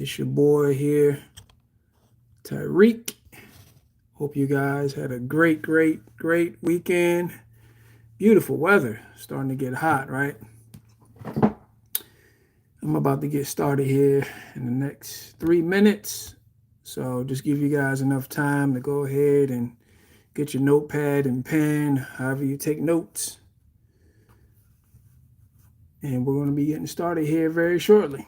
It's your boy here, Tyreek. Hope you guys had a great weekend. Beautiful weather. Starting to get hot, right? I'm about to get started here in the next 3 minutes. So just give you guys enough time to go ahead and get your notepad and pen, however you take notes. And we're going to be getting started here very shortly.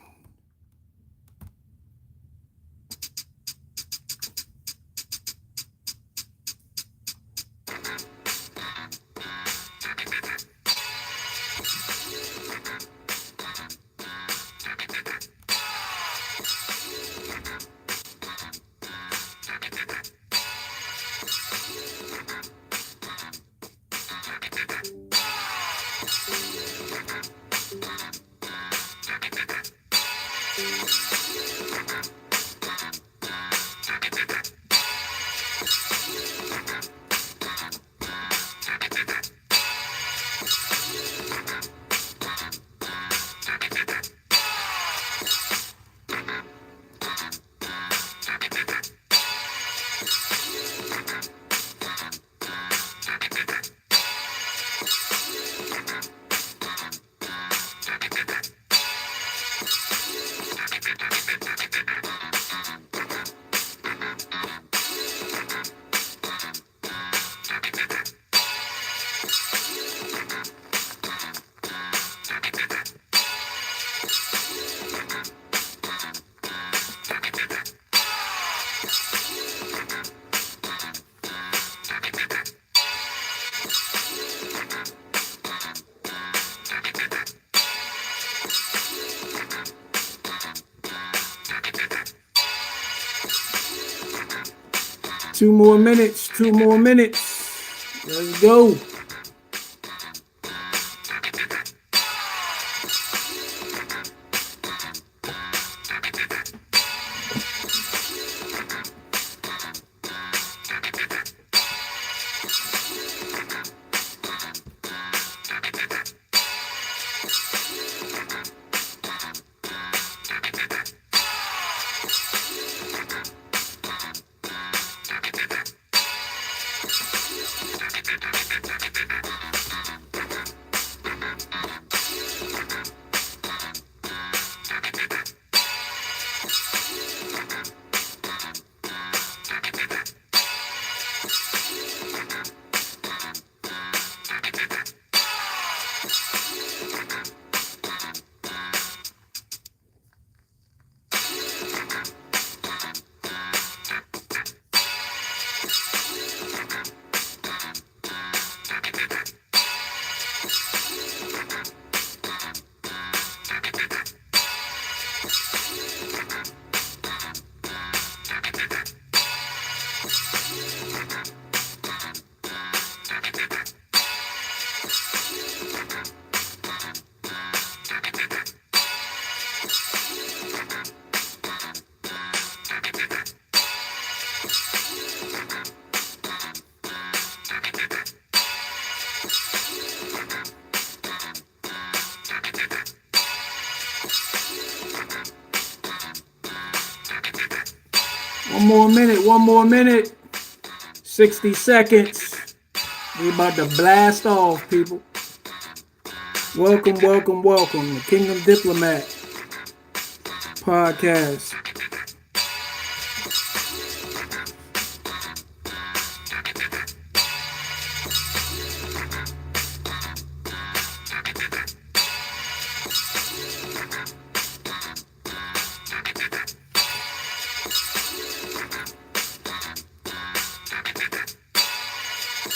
Two more minutes. Let's go. One more minute. 60 seconds. We about to blast off, people. Welcome to Kingdom Diplomat podcast.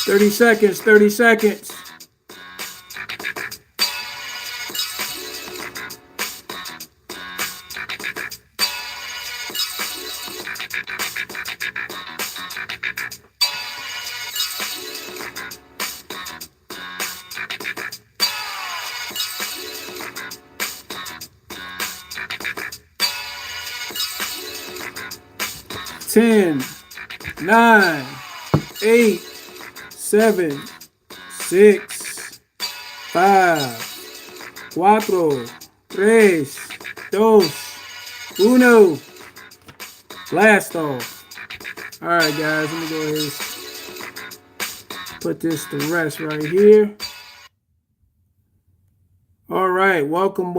Thirty seconds. 10, 9, 8, 7, 6, 5, 4, 3, 2, Uno. Blast off. All right, guys, let me go ahead and put this to rest right here. All right, welcome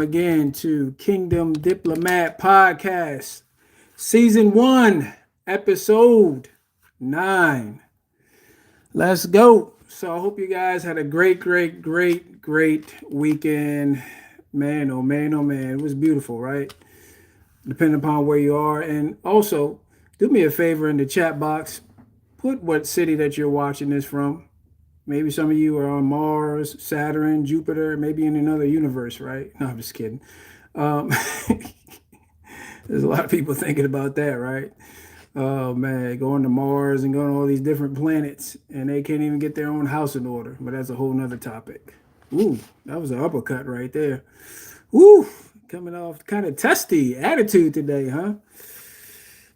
again to Kingdom Diplomat Podcast, Season 1, Episode 9. Let's go. So I hope you guys had a great weekend. Man, oh man, oh man. It was beautiful, right? Depending upon where you are. And also, do me a favor in the chat box. Put what city that you're watching this from. Maybe some of you are on Mars, Saturn, Jupiter, maybe in another universe, right? No, I'm just kidding. There's a lot of people thinking about that, right? Oh man, going to Mars and going to all these different planets, and they can't even get their own house in order. But that's a whole nother topic. Ooh, that was an uppercut right there. Ooh, coming off kind of testy attitude today, huh?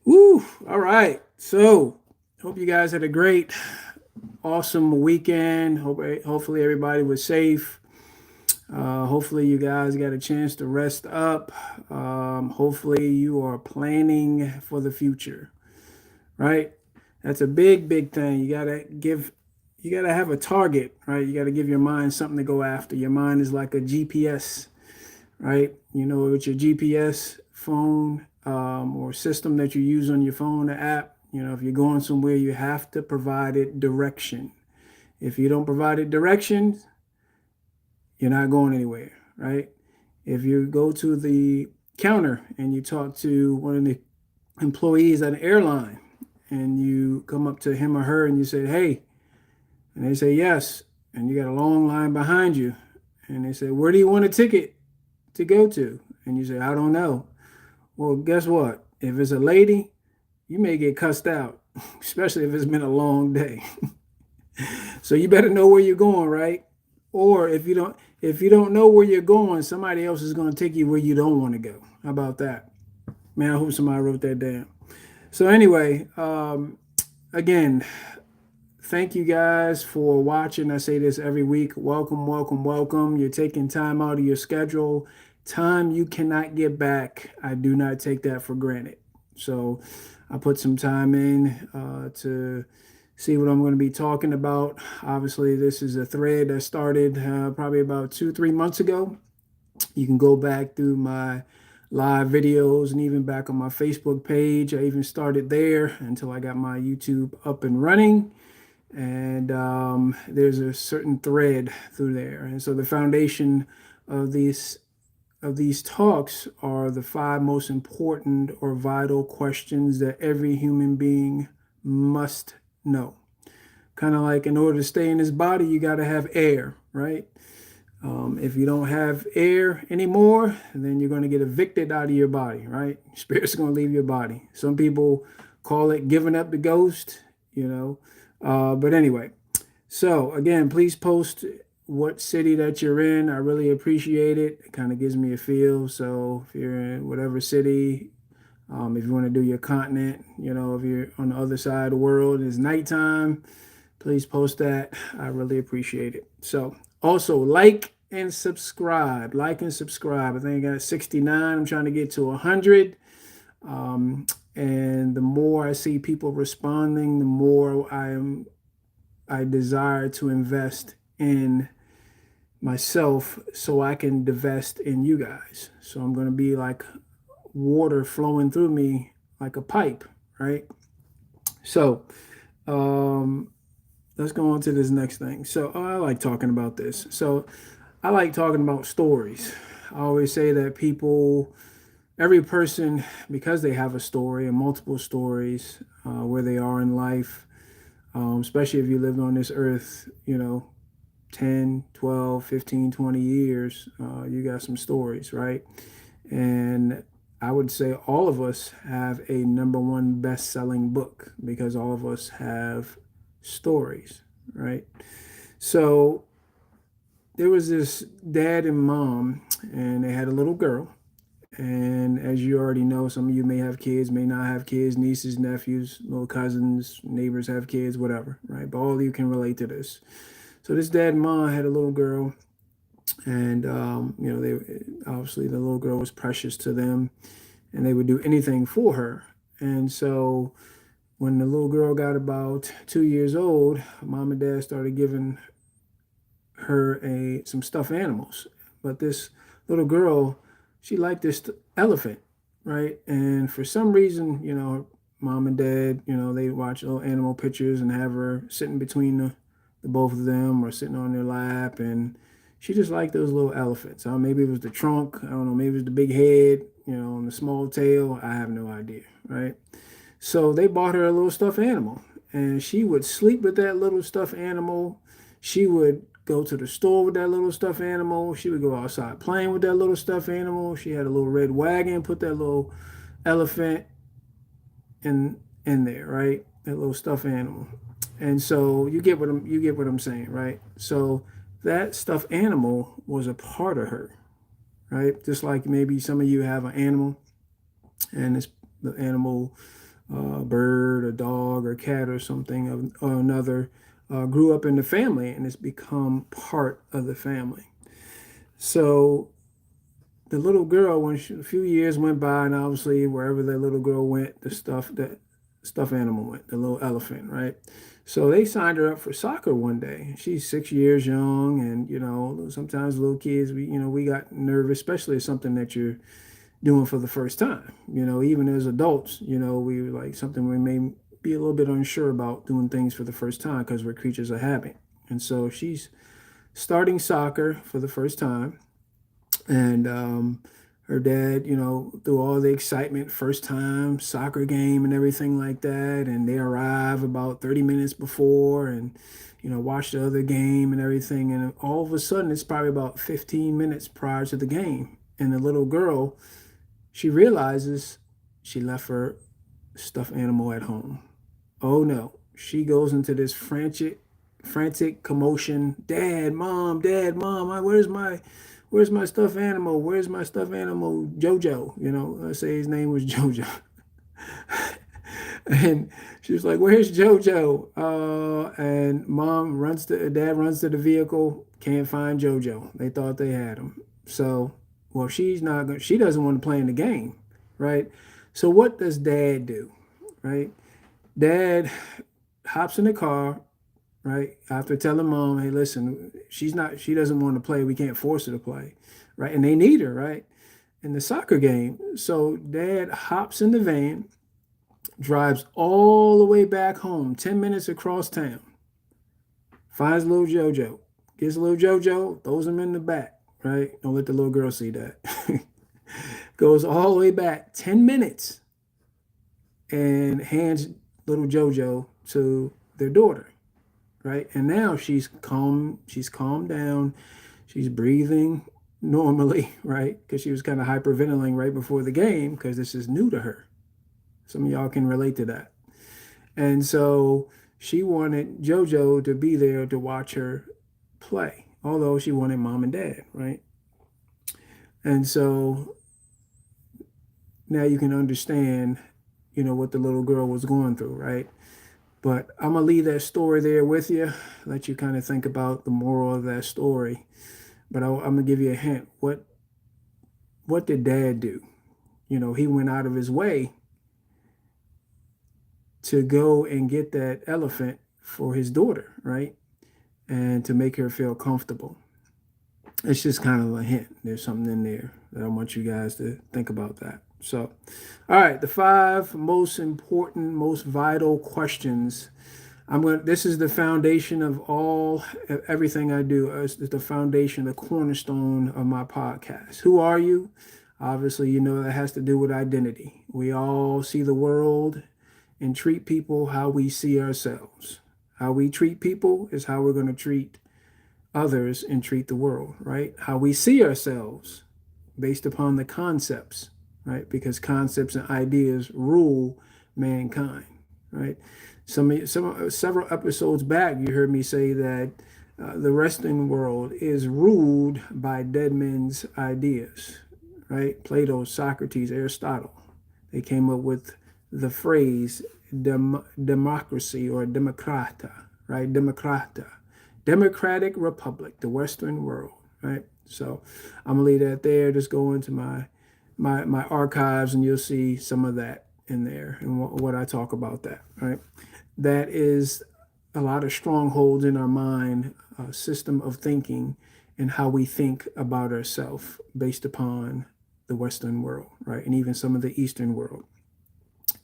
Ooh, all right. So, hope you guys had a great, awesome weekend. Hopefully everybody was safe. Hopefully you guys got a chance to rest up. Hopefully you are planning for the future, right? That's a big thing. You gotta have a target, right? You gotta give your mind something to go after. Your mind is like a GPS, right? You know, with your GPS phone or system that you use on your phone, the app, you know, if you're going somewhere, you have to provide it direction. If you don't provide it directions, you're not going anywhere, right? If you go to the counter and you talk to one of the employees at an airline and you come up to him or her and you say, hey, and they say yes, and you got a long line behind you, and they say, where do you want a ticket to go to? And you say, I don't know. Well, guess what? If it's a lady, you may get cussed out, especially if it's been a long day. So you better know where you're going, right? Or if you don't know where you're going, somebody else is going to take you where you don't want to go. How about that? Man, I hope somebody wrote that down. So anyway, again, thank you guys for watching. I say this every week. Welcome. You're taking time out of your schedule. Time you cannot get back. I do not take that for granted. So I put some time in to see what I'm going to be talking about. Obviously, this is a thread that started probably about 2-3 months ago. You can go back through my live videos and even back on my Facebook page. I even started there until I got my YouTube up and running. And there's a certain thread through there. And so the foundation of these talks are the 5 most important or vital questions that every human being must know. Kind of like in order to stay in this body, you got to have air, right? If you don't have air anymore, then you're going to get evicted out of your body, right? Spirit's going to leave your body. Some people call it giving up the ghost, you know. But anyway, so again, please post what city that you're in. I really appreciate it. It kind of gives me a feel. So if you're in whatever city, if you want to do your continent, you know, if you're on the other side of the world, it's nighttime, please post that. I really appreciate it. So also like and subscribe. Like and subscribe. I think I got 69. I'm trying to get to 100. And the more I see people responding, the more I desire to invest in myself so I can divest in you guys. So I'm going to be like water flowing through me like a pipe, right? So let's go on to this next thing. So I like talking about this. So I like talking about stories. I always say that every person, because they have a story and multiple stories where they are in life, especially if you lived on this earth, you know, 10, 12, 15, 20 years, you got some stories, right? And I would say all of us have a #1 best-selling book because all of us have stories, right? So there was this dad and mom, and they had a little girl. And as you already know, some of you may have kids, may not have kids, nieces, nephews, little cousins, neighbors have kids, whatever, right? But all of you can relate to this. So this dad and mom had a little girl, And they obviously the little girl was precious to them, and they would do anything for her. And so when the little girl got about 2 years old, mom and dad started giving her some stuffed animals. But this little girl, she liked this elephant, right? And for some reason, mom and dad, they watch little animal pictures and have her sitting between the both of them or sitting on their lap. And she just liked those little elephants. Maybe it was the trunk. I don't know. Maybe it was the big head, and the small tail. I have no idea, right? So they bought her a little stuffed animal, and she would sleep with that little stuffed animal. She would go to the store with that little stuffed animal. She would go outside playing with that little stuffed animal. She had a little red wagon, put that little elephant in there, right? That little stuffed animal. And so you get what I'm saying, right? So that stuffed animal was a part of her, right? Just like maybe some of you have an animal, and it's the animal, bird or dog or cat or something or another, grew up in the family and it's become part of the family. So the little girl, a few years went by, and obviously wherever that little girl went, that stuffed animal went, the little elephant, right? So they signed her up for soccer one day. She's 6 years young, and sometimes little kids, we got nervous, especially if something that you're doing for the first time. Even as adults, we like something we may be a little bit unsure about doing things for the first time because we're creatures of habit. And so she's starting soccer for the first time, and her dad, through all the excitement, first time soccer game and everything like that, and they arrive about 30 minutes before, and watch the other game and everything, and all of a sudden it's probably about 15 minutes prior to the game, and the little girl, she realizes she left her stuffed animal at home. Oh no. She goes into this frantic commotion. Dad, mom, where's my stuffed animal? Where's my stuffed animal, Jojo? Let's say his name was Jojo. And she was like, "Where's Jojo?" And dad runs to the vehicle, can't find Jojo. They thought they had him. So, well, she doesn't want to play in the game, right? So what does dad do, right? Dad hops in the car, right? After telling mom, "Hey, listen, she doesn't want to play. We can't force her to play," right? And they need her, right? In the soccer game. So dad hops in the van, drives all the way back home, 10 minutes across town, finds little JoJo, gets little JoJo, throws him in the back, right? Don't let the little girl see that. Goes all the way back 10 minutes and hands little JoJo to their daughter, right? And now she's calmed down, she's breathing normally, right? Because she was kind of hyperventilating right before the game because this is new to her. Some of y'all can relate to that. And so she wanted JoJo to be there to watch her play, although she wanted mom and dad, right? And so now you can understand, what the little girl was going through, right? But I'm going to leave that story there with you, let you kind of think about the moral of that story. But I'm going to give you a hint. What did dad do? He went out of his way to go and get that elephant for his daughter, right? And to make her feel comfortable. It's just kind of a hint. There's something in there that I want you guys to think about that. So, all right, the 5 most important, most vital questions. This is the foundation of everything I do. It's the foundation, the cornerstone of my podcast. Who are you? Obviously, that has to do with identity. We all see the world and treat people how we see ourselves. How we treat people is how we're going to treat others and treat the world, right? How we see ourselves based upon the concepts, right? Because concepts and ideas rule mankind, right? Several episodes back, you heard me say that the Western world is ruled by dead men's ideas, right? Plato, Socrates, Aristotle. They came up with the phrase democracy or democrata, right? Democratic republic, the Western world, right? So I'm gonna leave that there. Just go into my archives, and you'll see some of that in there and what I talk about that, right? That is a lot of strongholds in our mind, a system of thinking, and how we think about ourselves based upon the Western world, right? And even some of the Eastern world.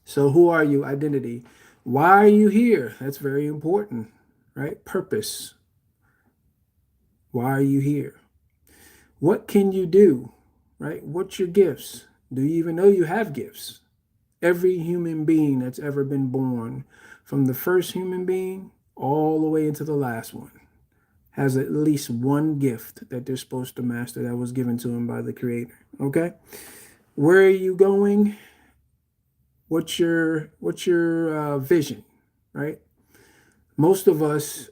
So, who are you? Identity. Why are you here? That's very important, right? Purpose. Why are you here? What can you do, right? What's your gifts? Do you even know you have gifts? Every human being that's ever been born, from the first human being all the way into the last one, has at least one gift that they're supposed to master that was given to them by the Creator. Okay? Where are you going? What's your vision, right? Most of us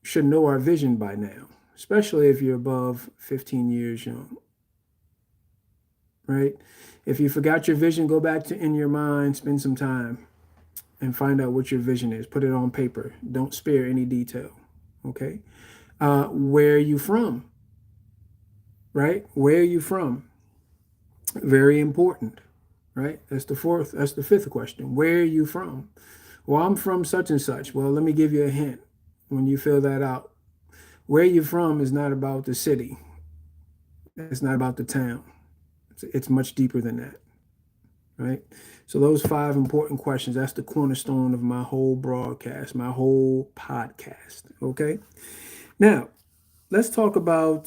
should know our vision by now, especially if you're above 15 years young, right? If you forgot your vision, go back to in your mind, spend some time, and find out what your vision is. Put it on paper. Don't spare any detail. Okay. Where are you from? Right? Where are you from? Very important. Right? That's the fifth question. Where are you from? Well, I'm from such and such. Well, let me give you a hint when you fill that out. Where you're from is not about the city. It's not about the town. It's much deeper than that. Right? So those 5 important questions, that's the cornerstone of my whole broadcast, my whole podcast. Okay. Now, let's talk about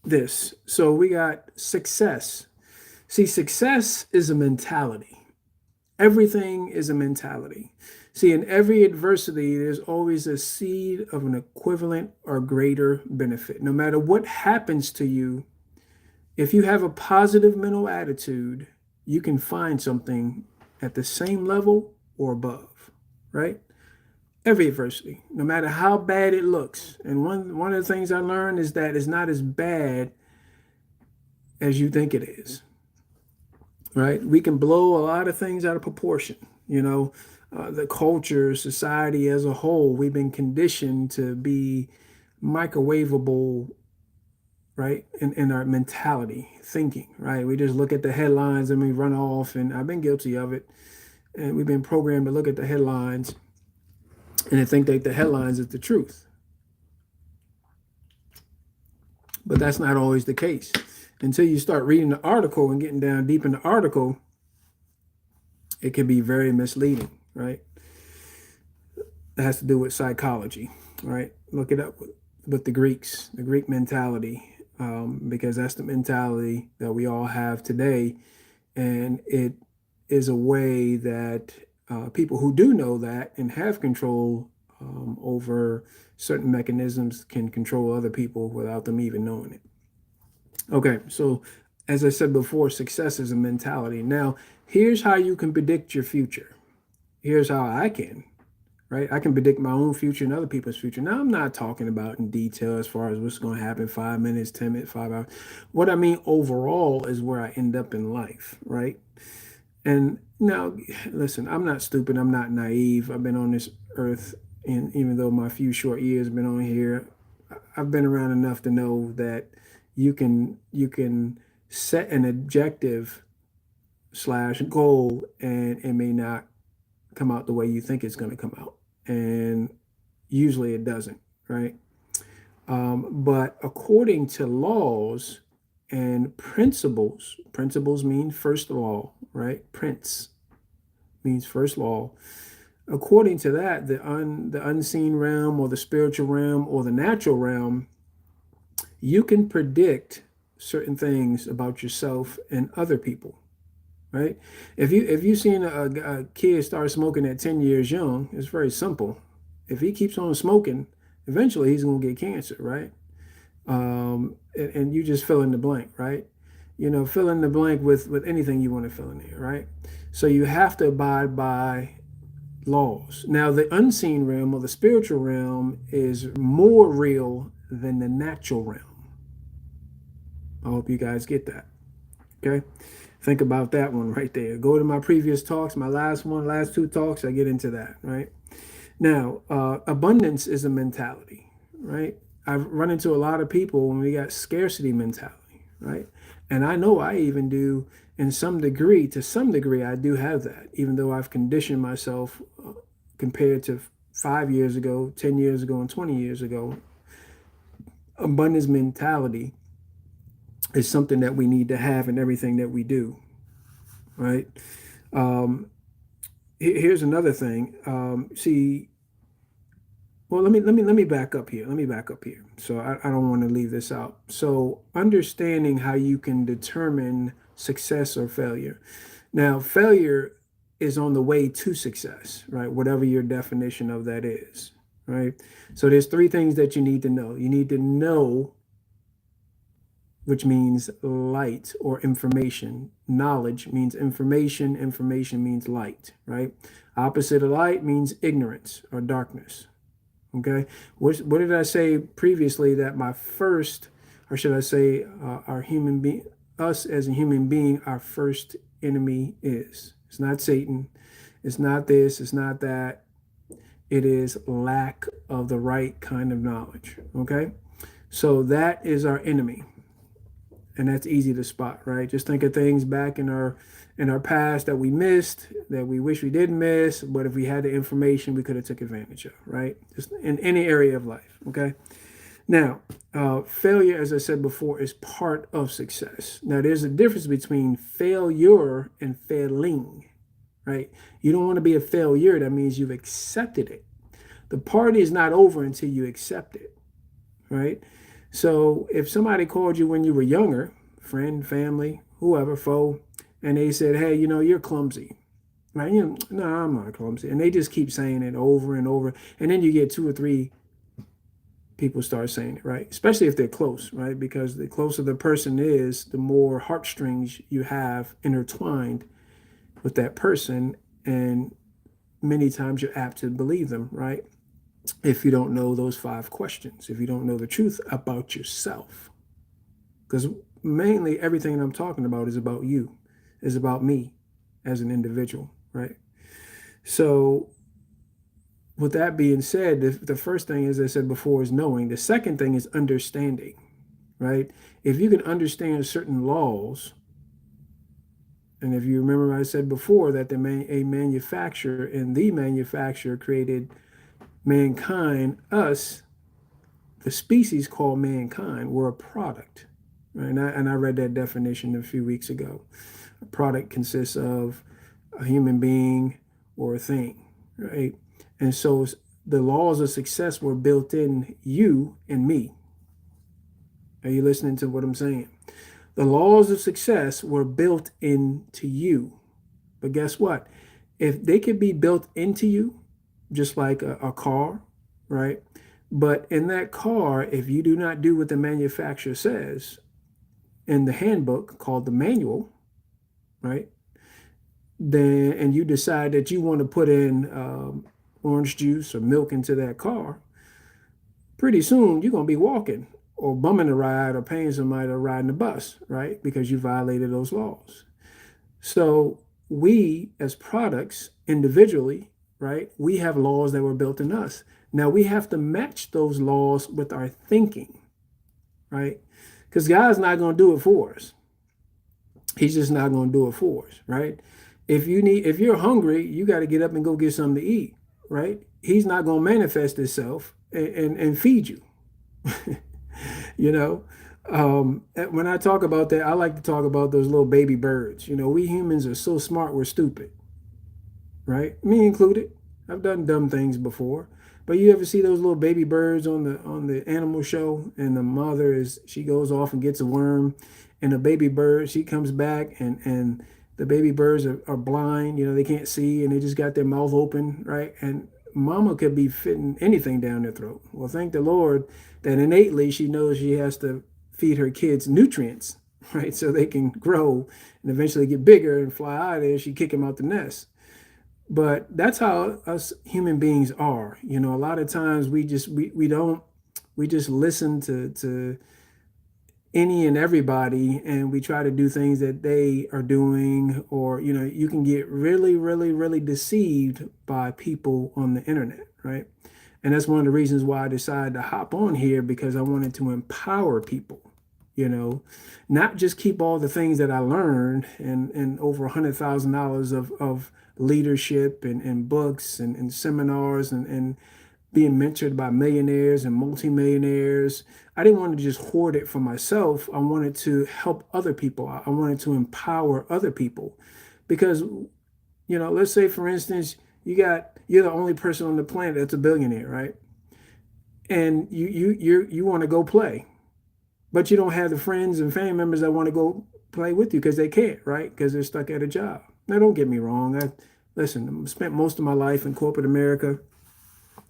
this. So we got success. See, success is a mentality. Everything is a mentality. See, in every adversity, there's always a seed of an equivalent or greater benefit. No matter what happens to you, if you have a positive mental attitude, you can find something at the same level or above, right? Every adversity, no matter how bad it looks. And one of the things I learned is that it's not as bad as you think it is, right? We can blow a lot of things out of proportion. The culture, society as a whole, we've been conditioned to be microwavable, right? In our mentality, thinking, right? We just look at the headlines and we run off, and I've been guilty of it. And we've been programmed to look at the headlines and to think that the headlines is the truth. But that's not always the case. Until you start reading the article and getting down deep in the article, it can be very misleading, right? It has to do with psychology, right? Look it up with the Greeks, the Greek mentality, because that's the mentality that we all have today. And it is a way that people who do know that and have control over certain mechanisms can control other people without them even knowing it. Okay, so as I said before, success is a mentality. Now, here's how you can predict your future. Here's how I can, right? I can predict my own future and other people's future. Now, I'm not talking about in detail as far as what's going to happen 5 minutes, 10 minutes, 5 hours. What I mean overall is where I end up in life, right? And now, listen, I'm not stupid. I'm not naive. I've been on this earth, and even though my few short years been on here, I've been around enough to know that you can set an objective slash goal, and it may not come out the way you think it's going to come out, and usually it doesn't, right? But according to laws and principles mean first law, right? Prince means first law. According to that, the unseen realm or the spiritual realm or the natural realm, you can predict certain things about yourself and other people, right? If you've seen a kid start smoking at 10 years young, it's very simple. If he keeps on smoking, eventually he's going to get cancer, right? And you just fill in the blank, right? Fill in the blank with anything you want to fill in there, right? So you have to abide by laws. Now, the unseen realm or the spiritual realm is more real than the natural realm. I hope you guys get that. Okay. Think about that one right there. Go to my previous talks, my last 2 talks, I get into that, right? Now, abundance is a mentality, right? I've run into a lot of people when we got scarcity mentality, right? And I know I even do in some degree, to some degree, I do have that, even though I've conditioned myself compared to 5 years ago, 10 years ago, and 20 years ago. Abundance mentality is something that we need to have in everything that we do, right? Um, Here's another thing. See, well, let me back up here. Let me back up here. So I don't want to leave this out. So understanding how you can determine success or failure. Now, failure is on the way to success, right? Whatever your definition of that is, right? So there's three things that you need to know. You need to know, which means light or information. Knowledge means information. Information means light, right? Opposite of light means ignorance or darkness. Okay. What did I say previously that my first, or should I say, our human being, us as a human being, our first enemy is? It's not Satan. It's not this. It's not that. It is lack of the right kind of knowledge. Okay. So that is our enemy, and that's easy to spot, right? Just think of things back in our past that we missed, that we wish we didn't miss, but if we had the information, we could have took advantage of, right? Just in any area of life. Okay. Now, failure, as I said before, is part of success. Now, there's a difference between failure and failing, right? You don't want to be a failure. That means you've accepted it. The party is not over until you accept it, right? So if somebody called you when you were younger, friend, family, whoever, foe, and they said, hey, you're clumsy, right? No, I'm not clumsy. And they just keep saying it over and over. And then you get two or three people start saying it, right? Especially if they're close, right? Because the closer the person is, the more heartstrings you have intertwined with that person. And many times you're apt to believe them, right? If you don't know those 5 questions, if you don't know the truth about yourself. Because mainly everything I'm talking about is about you, is about me as an individual, right? So with that being said, the first thing, as I said before, is knowing. The second thing is understanding, right? If you can understand certain laws, and if you remember I said before that a manufacturer, and the manufacturer created mankind, us, the species called mankind, were a product. Right? And I read that definition a few weeks ago. A product consists of a human being or a thing, right? And so the laws of success were built in you and me. Are you listening to what I'm saying? The laws of success were built into you. But guess what? If they could be built into you, just like a car, right? But in that car, if you do not do what the manufacturer says in the handbook called the manual, right? Then, and you decide that you want to put in orange juice or milk into that car, pretty soon you're going to be walking or bumming a ride or paying somebody to ride in the bus, right? Because you violated those laws. So we as products individually, right, we have laws that were built in us. Now we have to match those laws with our thinking, right? Because God's not going to do it for us. He's just not going to do it for us, right? If you're hungry, you got to get up and go get something to eat, right? He's not going to manifest himself and feed you. you know, when I talk about that, I like to talk about those little baby birds. We humans are so smart, we're stupid, right? Me included. I've done dumb things before. But you ever see those little baby birds on the animal show, and the mother she goes off and gets a worm, and the baby bird, she comes back, and the baby birds are blind, they can't see, and they just got their mouth open, right? And mama could be fitting anything down their throat. Well, thank the Lord that innately she knows she has to feed her kids nutrients, right? So they can grow and eventually get bigger and fly out of there. She kick them out the nest. But that's how us human beings are. A lot of times we just listen to any and everybody, and we try to do things that they are doing, or you can get really, really, really deceived by people on the internet, right? And that's one of the reasons why I decided to hop on here, because I wanted to empower people, not just keep all the things that I learned and over $100,000 of leadership and books and seminars and being mentored by millionaires and multimillionaires. I didn't want to just hoard it for myself. I wanted to help other people. I wanted to empower other people because, let's say, for instance, you're the only person on the planet that's a billionaire, right? And you want to go play, but you don't have the friends and family members that want to go play with you because they can't, right? Because they're stuck at a job. Now, don't get me wrong. I spent most of my life in corporate America,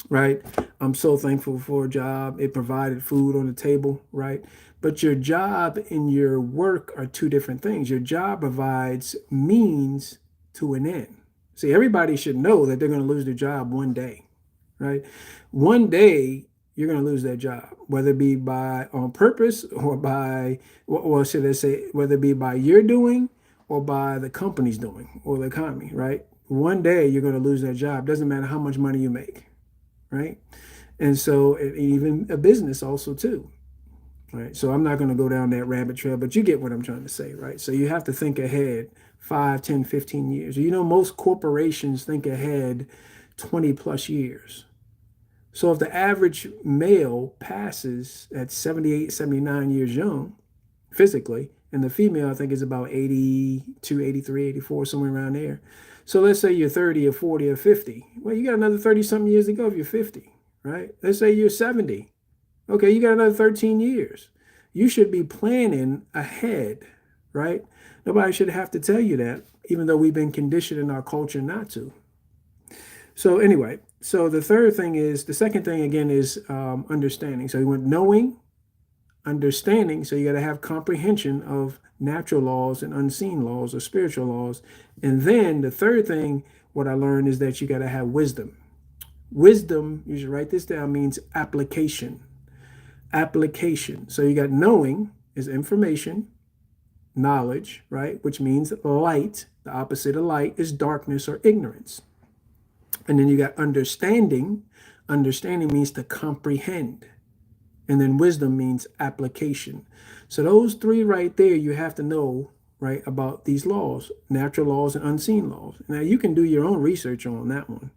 right? I'm so thankful for a job. It provided food on the table, right? But your job and your work are two different things. Your job provides means to an end. See, everybody should know that they're going to lose their job one day, right? One day you're going to lose that job, whether it be by on purpose or by, or should I say, whether it be by your doing or by the company's doing or the economy, right? One day you're going to lose that job. Doesn't matter how much money you make, right? And so even a business also too, right? So I'm not going to go down that rabbit trail, but you get what I'm trying to say, right? So you have to think ahead 5, 10, 15 years. Most corporations think ahead 20 plus years. So if the average male passes at 78, 79 years young, physically, and the female, I think, is about 82, 83, 84, somewhere around there. So let's say you're 30 or 40 or 50. Well, you got another 30-something years to go if you're 50, right? Let's say you're 70. Okay, you got another 13 years. You should be planning ahead, right? Nobody should have to tell you that, even though we've been conditioned in our culture not to. So anyway, the second thing again is understanding. So you went knowing, understanding. So you got to have comprehension of natural laws and unseen laws or spiritual laws. And then the third thing, what I learned is that you got to have wisdom. Wisdom, you should write this down, means application. Application. So you got knowing is information, knowledge, right? Which means light. The opposite of light is darkness or ignorance. And then you got understanding. Understanding means to comprehend. And then wisdom means application. So those three right there, you have to know, right, about these laws, natural laws and unseen laws. Now you can do your own research on that one.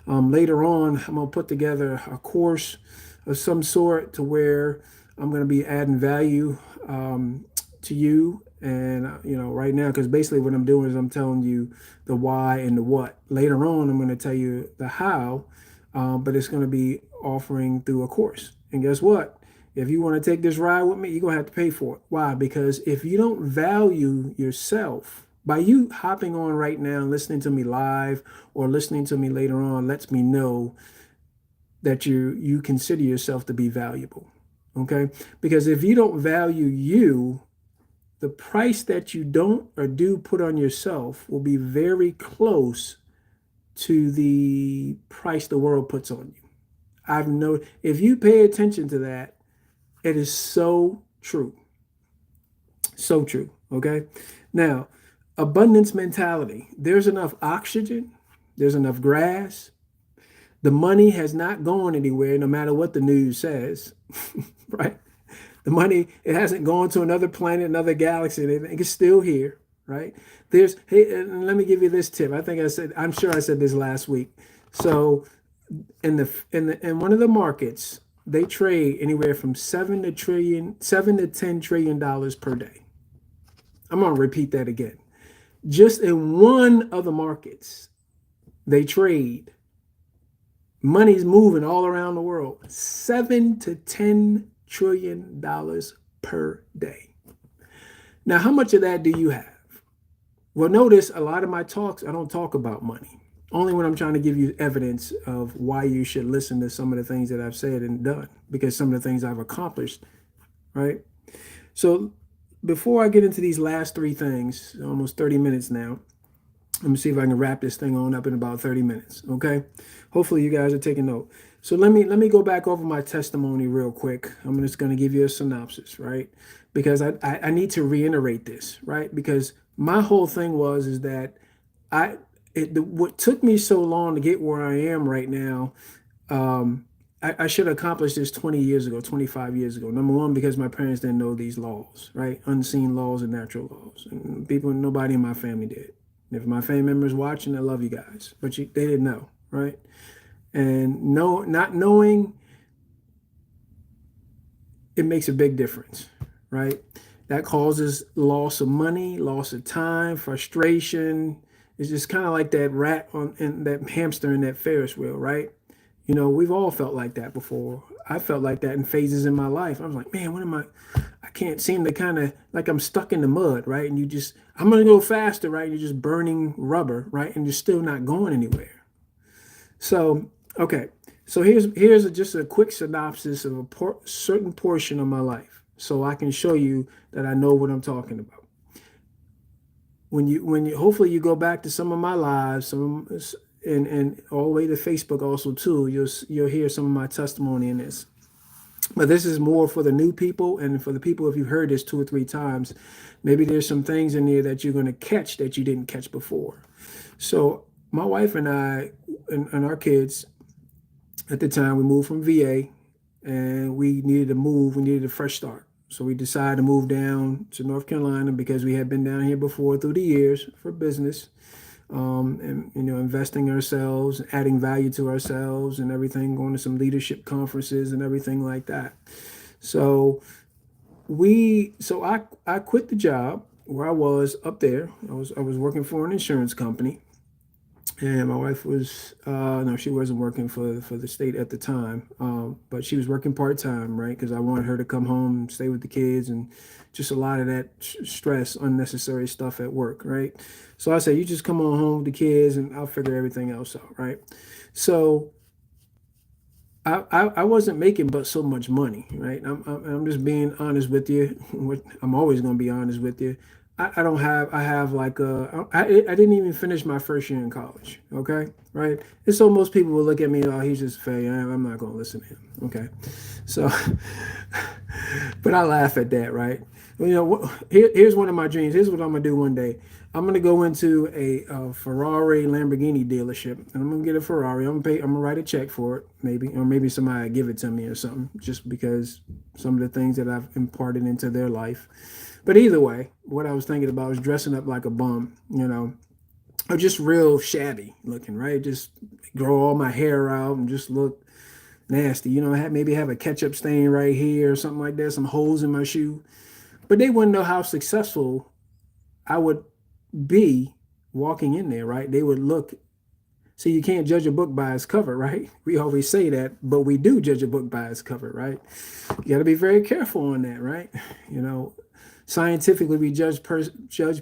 Later on, I'm going to put together a course of some sort to where I'm going to be adding value to you. And, right now, because basically what I'm doing is I'm telling you the why and the what. Later on, I'm going to tell you the how, but it's going to be offering through a course. And guess what? If you want to take this ride with me, you're going to have to pay for it. Why? Because if you don't value yourself, by you hopping on right now and listening to me live or listening to me later on, lets me know that you consider yourself to be valuable. Okay? Because if you don't value you, the price that you don't or do put on yourself will be very close to the price the world puts on you. I've noticed, if you pay attention to that, it is so true. So true. Okay. Now, abundance mentality. There's enough oxygen. There's enough grass. The money has not gone anywhere, no matter what the news says, right? The money, it hasn't gone to another planet, another galaxy. It's still here, right? Hey, and let me give you this tip. I'm sure I said this last week. So in one of the markets, they trade anywhere from $7 to $10 trillion per day. I'm going to repeat that again. Just in one of the markets, they trade. Money's moving all around the world. $7 to $10 trillion per day. Now, how much of that do you have? Well, notice a lot of my talks, I don't talk about money. Only when I'm trying to give you evidence of why you should listen to some of the things that I've said and done, because some of the things I've accomplished, right? So before I get into these last three things, almost 30 minutes now, let me see if I can wrap this thing on up in about 30 minutes, okay? Hopefully you guys are taking note. So let me go back over my testimony real quick. I'm just going to give you a synopsis, right? Because I need to reiterate this, right? Because my whole thing is that what took me so long to get where I am right now, I should have accomplished this 20 years ago, 25 years ago. Number one, because my parents didn't know these laws, right? Unseen laws and natural laws. And nobody in my family did. If my family members watching, I love you guys, but they didn't know, right? And not knowing, it makes a big difference, right? That causes loss of money, loss of time, frustration. It's just kind of like that rat and that hamster in that Ferris wheel, right? We've all felt like that before. I felt like that in phases in my life. I was like, man, what am I can't seem to kind of like I'm stuck in the mud, right? And I'm going to go faster, right? You're just burning rubber, right? And you're still not going anywhere. So, okay. So here's just a quick synopsis of a certain portion of my life, so I can show you that I know what I'm talking about. When you hopefully you go back to some of my lives, and all the way to Facebook also too, you'll hear some of my testimony in this. But this is more for the new people, and for the people, if you've heard this 2 or 3 times, maybe there's some things in there that you're going to catch that you didn't catch before. So my wife and I and our kids, at the time, we moved from VA, and we needed to move. We needed a fresh start. So we decided to move down to North Carolina because we had been down here before through the years for business, and investing ourselves, adding value to ourselves and everything, going to some leadership conferences and everything like that. So I quit the job where I was up there. I was working for an insurance company. And my wife was no, she wasn't working for the state at the time, but she was working part-time, right? Because I wanted her to come home and stay with the kids, and just a lot of that stress, unnecessary stuff at work, right? So I said, you just come on home with the kids, and I'll figure everything else out, right? So I wasn't making but so much money, right? I'm just being honest with you. I'm always going to be honest with you. I have like I didn't even finish my first year in college. Okay. Right. And so most people will look at me, oh, he's just a failure. I'm not going to listen to him. Okay. So, but I laugh at that. Right. Here's one of my dreams. Here's what I'm going to do one day. I'm going to go into a Ferrari Lamborghini dealership, and I'm going to get a Ferrari. I'm going to write a check for it, maybe, or maybe somebody give it to me or something, just because some of the things that I've imparted into their life. But either way, what I was thinking about was dressing up like a bum, or just real shabby looking, right? Just grow all my hair out and just look nasty, maybe have a ketchup stain right here or something like that, some holes in my shoe. But they wouldn't know how successful I would be walking in there, right? They would look. See, you can't judge a book by its cover, right? We always say that, but we do judge a book by its cover, right? You got to be very careful on that, right? Scientifically, we judge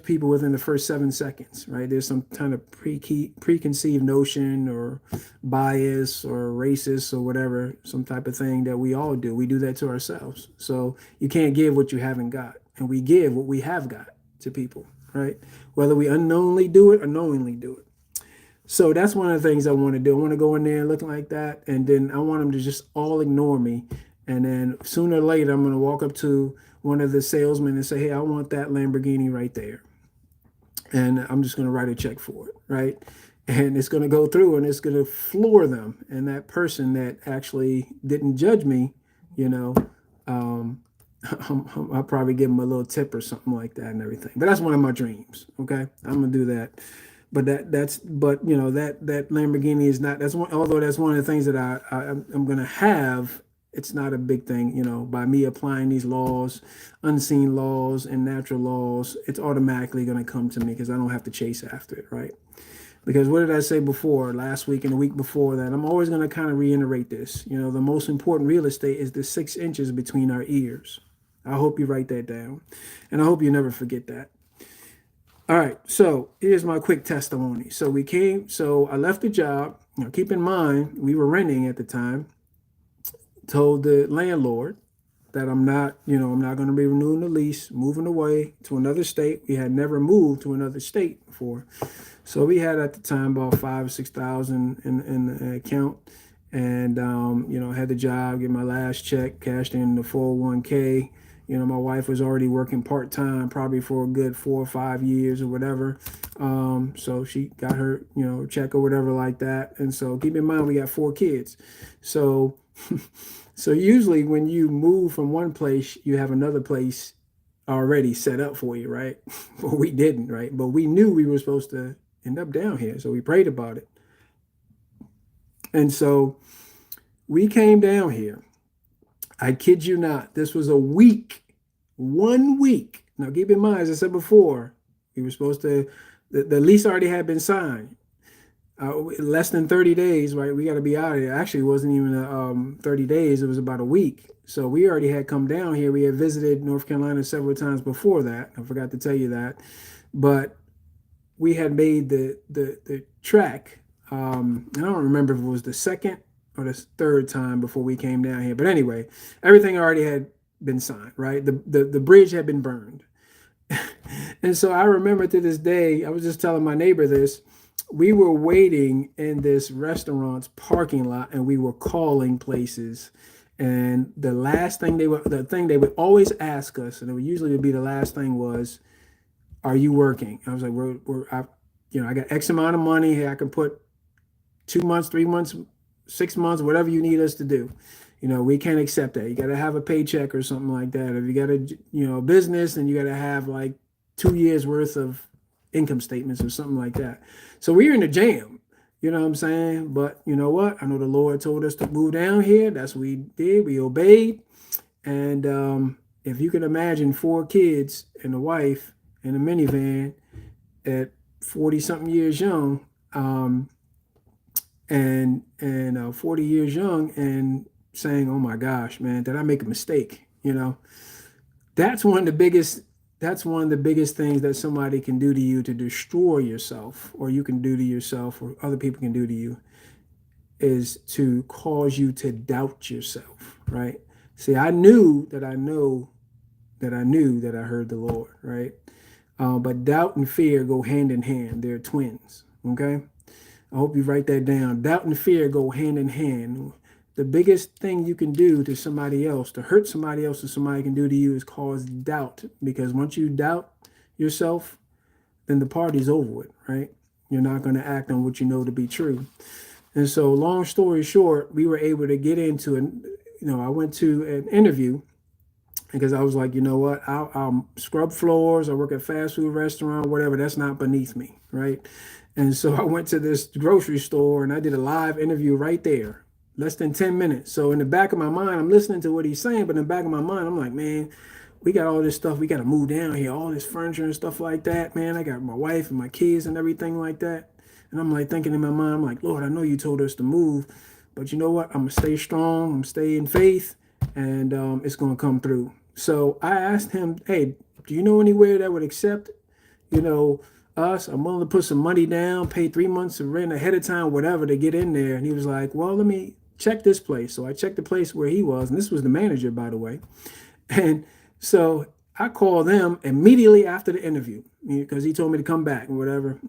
people within the first 7 seconds, right? There's some kind of preconceived notion or bias or racist or whatever, some type of thing that we all do. We do that to ourselves. So you can't give what you haven't got, and we give what we have got to people, right? Whether we unknowingly do it or knowingly do it. So that's one of the things I want to do. I want to go in there looking like that, and then I want them to just all ignore me. And then sooner or later, I'm going to walk up to one of the salesmen and say, hey, I want that Lamborghini right there. And I'm just going to write a check for it, right? And it's going to go through, and it's going to floor them. And that person that actually didn't judge me, I'll probably give them a little tip or something like that and everything. But that's one of my dreams. Okay, I'm gonna do that. But that Lamborghini is not. Although that's one of the things that I'm gonna have. It's not a big thing, by me applying these laws, unseen laws and natural laws. It's automatically gonna come to me because I don't have to chase after it, right? Because what did I say before, last week and the week before that? I'm always going to kind of reiterate this. The most important real estate is the 6 inches between our ears. I hope you write that down. And I hope you never forget that. All right. So here's my quick testimony. So I left the job. Keep in mind, we were renting at the time. Told the landlord that I'm not going to be renewing the lease, moving away to another state. We had never moved to another state before. So we had at the time about 5,000 or 6,000 in the account, and had the job, get my last check, cashed in the 401k. My wife was already working part-time, probably for a good 4 or 5 years or whatever. So she got her check or whatever like that. And so keep in mind, we got 4 kids. So So usually when you move from one place, you have another place already set up for you, right? Well, we didn't, right? But we knew we were supposed to end up down here. So we prayed about it. And so we came down here. I kid you not. This was a week, 1 week. Now, keep in mind, as I said before, we were supposed to, the lease already had been signed. Less than 30 days, right? We got to be out of here. Actually, it wasn't even 30 days. It was about a week. So we already had come down here. We had visited North Carolina several times before that. I forgot to tell you that. But we had made the trek. I don't remember if it was the second or the third time before we came down here. But anyway, everything already had been signed, right? The bridge had been burned. And so I remember to this day, I was just telling my neighbor this. We were waiting in this restaurant's parking lot and we were calling places. And the thing they would always ask us, and it would usually be the last thing was, are you working? I was like, I got X amount of money here. I can put 2 months, 3 months, 6 months, whatever you need us to do. We can't accept that. You got to have a paycheck or something like that. If you got a business, and you got to have like 2 years worth of income statements or something like that. So we were in a jam, you know what I'm saying? But you know what? I know the Lord told us to move down here. That's what we did. We obeyed. And if you can imagine 4 kids and a wife in a minivan at 40 something years young, and 40 years young, and saying, oh my gosh, man, did I make a mistake? That's one of the biggest things that somebody can do to you to destroy yourself, or you can do to yourself, or other people can do to you, is to cause you to doubt yourself, right? See, I knew that I heard the Lord, right? But doubt and fear go hand in hand. They're twins, okay? I hope you write that down. Doubt and fear go hand in hand. The biggest thing you can do to somebody else, to hurt somebody else, or somebody can do to you, is cause doubt. Because once you doubt yourself, then the party's over with, right? You're not going to act on what you know to be true. And so, long story short, we were able to get into I went to an interview because I was like, you know what? I'll scrub floors, I work at a fast food restaurant, whatever. That's not beneath me, right? And so I went to this grocery store and I did a live interview right there, less than 10 minutes. So in the back of my mind, I'm listening to what he's saying, but in the back of my mind, I'm like, man, we got all this stuff. We got to move down here, all this furniture and stuff like that, man. I got my wife and my kids and everything like that. And I'm like thinking in my mind, I'm like, Lord, I know you told us to move, but you know what? I'm going to stay strong. I'm going to stay in faith, and it's going to come through. So I asked him, hey, do you know anywhere that would accept, us? I'm willing to put some money down, pay 3 months of rent ahead of time, whatever, to get in there. And he was like, well, let me check this place. So I checked the place where he was, and this was the manager, by the way. And so I called them immediately after the interview because he told me to come back and whatever.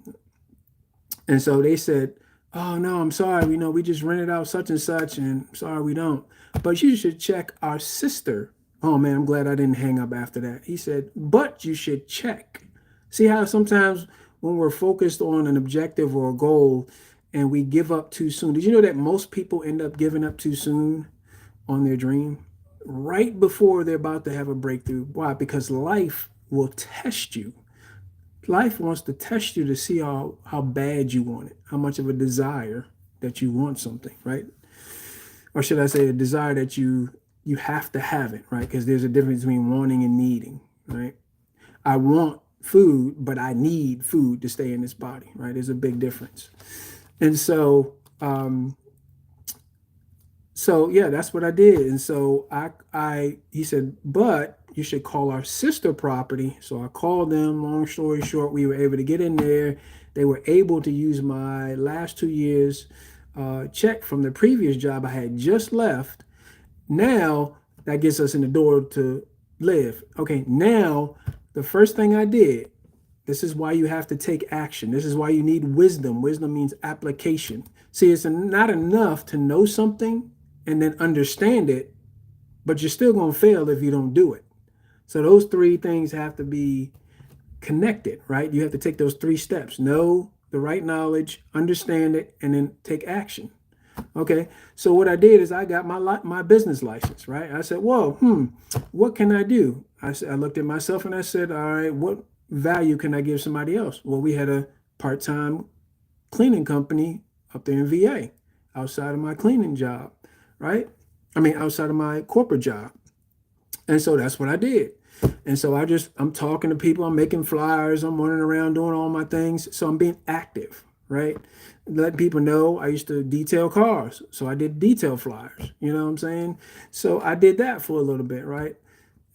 And so they said, oh, no, I'm sorry. We just rented out such and such, and sorry, we don't. But you should check our sister. Oh, man, I'm glad I didn't hang up after that. He said, but you should check. See how sometimes when we're focused on an objective or a goal and we give up too soon. Did you know that most people end up giving up too soon on their dream? Right before they're about to have a breakthrough. Why? Because life will test you. Life wants to test you to see how bad you want it, how much of a desire that you want something, right? Or should I say a desire that you have to have it, right? Because there's a difference between wanting and needing, right? I want food, but I need food to stay in this body, right? There's a big difference. And so, yeah, that's what I did. And so he said, but you should call our sister property. So I called them. Long story short, we were able to get in there. They were able to use my last 2 years check from the previous job I had just left. Now that gets us in the door to live. Okay, now the first thing I did, this is why you have to take action. This is why you need wisdom. Wisdom means application. See, it's not enough to know something and then understand it, but you're still going to fail if you don't do it. So those 3 things have to be connected, right? You have to take those 3 steps. Know the right knowledge, understand it, and then take action. Okay, so what I did is I got my business license, right? I said, "Whoa, what can I do?" I looked at myself and I said, "All right, what value can I give somebody else?" Well, we had a part-time cleaning company up there in VA, outside of my cleaning job, right? I mean, outside of my corporate job, and so that's what I did. And so I'm talking to people, I'm making flyers, I'm running around doing all my things. So I'm being active, right? Letting people know I used to detail cars. So I did detail flyers, you know what I'm saying? So I did that for a little bit, right?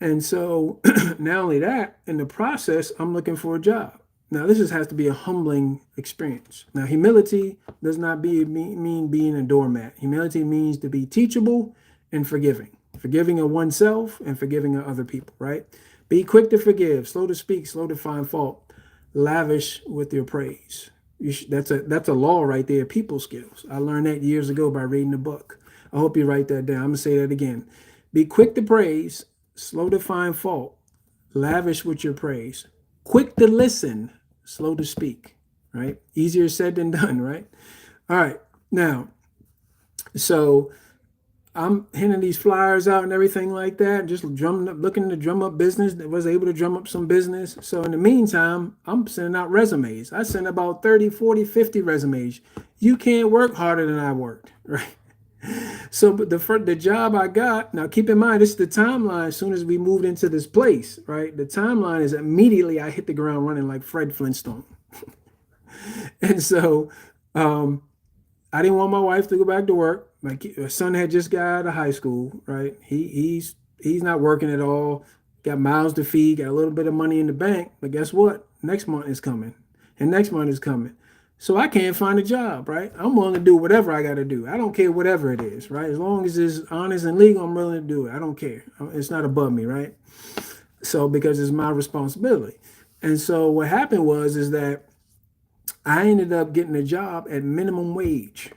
And so not only that, in the process, I'm looking for a job. Now, has to be a humbling experience. Now, humility does not mean being a doormat. Humility means to be teachable and forgiving of oneself and forgiving of other people, right? Be quick to forgive, slow to speak, slow to find fault, lavish with your praise. That's a law right there, people skills. I learned that years ago by reading a book. I hope you write that down. I'm going to say that again. Be quick to praise, slow to find fault, lavish with your praise, quick to listen, slow to speak, right? Easier said than done, right? All right. Now, so I'm handing these flyers out and everything like that, just looking to drum up business. That was able to drum up some business. So in the meantime, I'm sending out resumes. I sent about 30, 40, 50 resumes. You can't work harder than I worked, right? So but the job I got, now keep in mind, this is the timeline as soon as we moved into this place, right? The timeline is immediately I hit the ground running like Fred Flintstone. And so I didn't want my wife to go back to work. My son had just got out of high school, right? He's not working at all. Got mouths to feed, got a little bit of money in the bank. But guess what? Next month is coming, and next month is coming. So I can't find a job, right? I'm willing to do whatever I got to do. I don't care whatever it is, right? As long as it's honest and legal, I'm willing to do it. I don't care. It's not above me, right? So because it's my responsibility. And so what happened is that I ended up getting a job at minimum wage.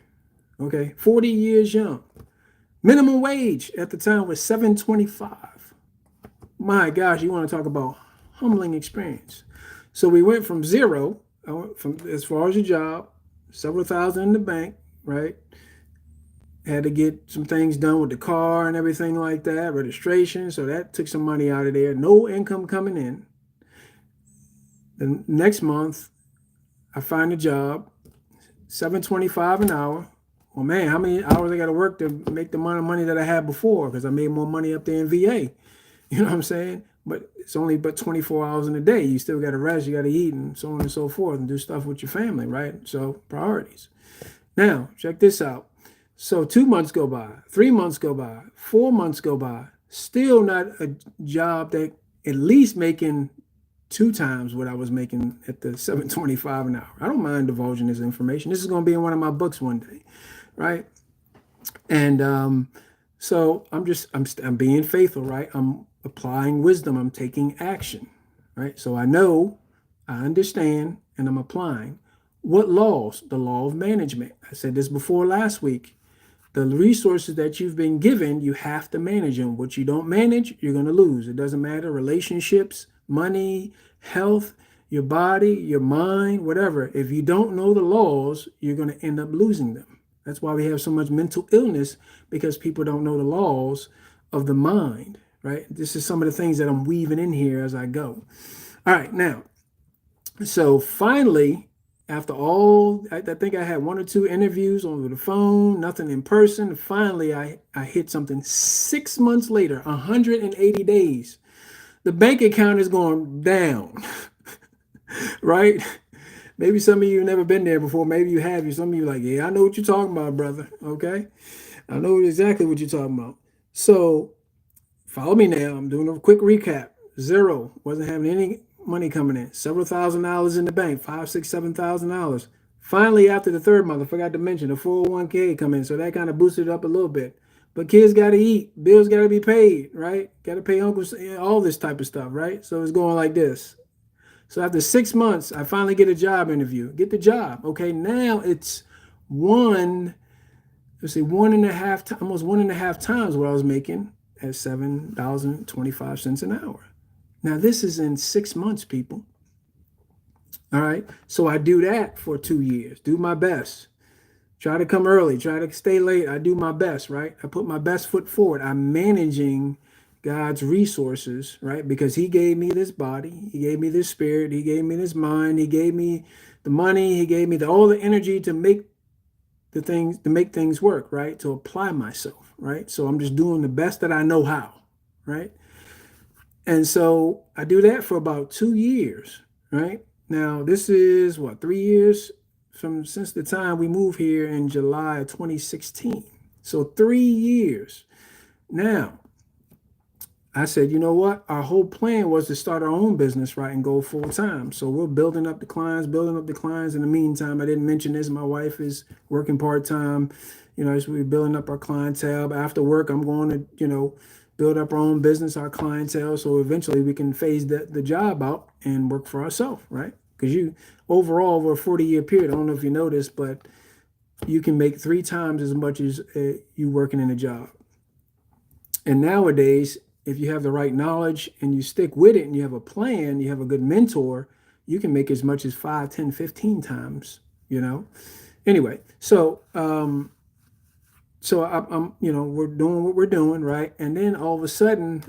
Okay, 40 years young. Minimum wage at the time was $7.25. My gosh, you want to talk about humbling experience. So we went from zero, from as far as your job, several thousand in the bank, right? Had to get some things done with the car and everything like that, registration. So that took some money out of there. No income coming in. The next month, I find a job, $7.25 an hour. Well, man, how many hours I got to work to make the amount of money that I had before? Because I made more money up there in VA. You know what I'm saying? But it's only but 24 hours in a day. You still got to rest, you got to eat, and so on and so forth, and do stuff with your family, right? So priorities. Now, check this out. So 2 months go by, 3 months go by, 4 months go by. Still not a job that at least making 2 times what I was making at the $7.25 an hour. I don't mind divulging this information. This is going to be in one of my books one day, right? And so I'm being faithful, right? I'm applying wisdom. I'm taking action, right? So I know, I understand, and I'm applying. What laws? The law of management. I said this before last week. The resources that you've been given, you have to manage them. What you don't manage, you're going to lose. It doesn't matter. Relationships, money, health, your body, your mind, whatever. If you don't know the laws, you're going to end up losing them. That's why we have so much mental illness, because people don't know the laws of the mind, right? This is some of the things that I'm weaving in here as I go. All right, now, so finally, after all, I think I had 1 or 2 interviews over the phone, nothing in person. Finally, I hit something 6 months later, 180 days. The bank account is going down, right? Maybe some of you have never been there before. Maybe you have. Some of you like, yeah, I know what you're talking about, brother. Okay? I know exactly what you're talking about. So follow me now. I'm doing a quick recap. Zero. Wasn't having any money coming in. Several $1,000s in the bank. $5, $6, $7,000. Finally, after the 3rd month, I forgot to mention the 401k come in. So that kind of boosted it up a little bit. But kids got to eat. Bills got to be paid, right? Got to pay uncles, all this type of stuff, right? So it's going like this. So after 6 months, I finally get a job interview. Get the job. Okay, now it's one and a half, almost 1.5 times what I was making at $7.25 an hour. Now this is in 6 months, people. All right, so I do that for 2 years. Do my best. Try to come early, try to stay late. I do my best, right? I put my best foot forward. I'm managing God's resources, right? Because He gave me this body, He gave me this spirit, He gave me this mind, He gave me the money, He gave me all the energy to make things work, right? To apply myself, right? So I'm just doing the best that I know how, right? And so I do that for about 2 years, right? Now this is what, 3 years from since the time we moved here in July of 2016. So 3 years. Now I said, you know what? Our whole plan was to start our own business, right, and go full time. So we're building up the clients, building up the clients. In the meantime, I didn't mention this. My wife is working part time, as we're building up our clientele. But after work, I'm going to, build up our own business, our clientele. So eventually we can phase the job out and work for ourselves, right? Because overall, over a 40-year period, I don't know if you know this, but you can make 3 times as much as you working in a job. And nowadays, if you have the right knowledge and you stick with it and you have a plan, you have a good mentor, you can make as much as 5, 10, 15 times, Anyway, so I'm we're doing what we're doing, right? And then all of a sudden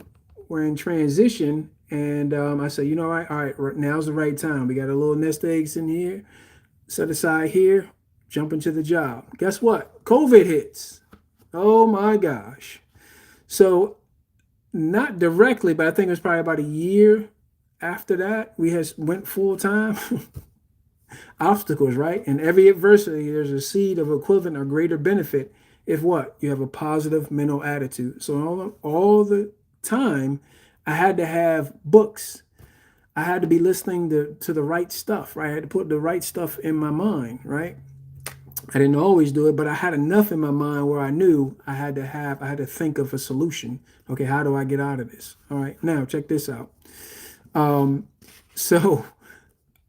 we're in transition, and I say, all right, now's the right time. We got a little nest eggs in here, set aside here, jump into the job. Guess what? COVID hits. Oh my gosh. So not directly, but I think it was probably about a year after that we went full time. Obstacles, right? In every adversity, there's a seed of equivalent or greater benefit if what? You have a positive mental attitude. So all the time, I had to have books. I had to be listening to the right stuff, right? I had to put the right stuff in my mind, right? I didn't always do it, but I had enough in my mind where I knew I had to think of a solution. Okay, how do I get out of this? All right, now check this out. So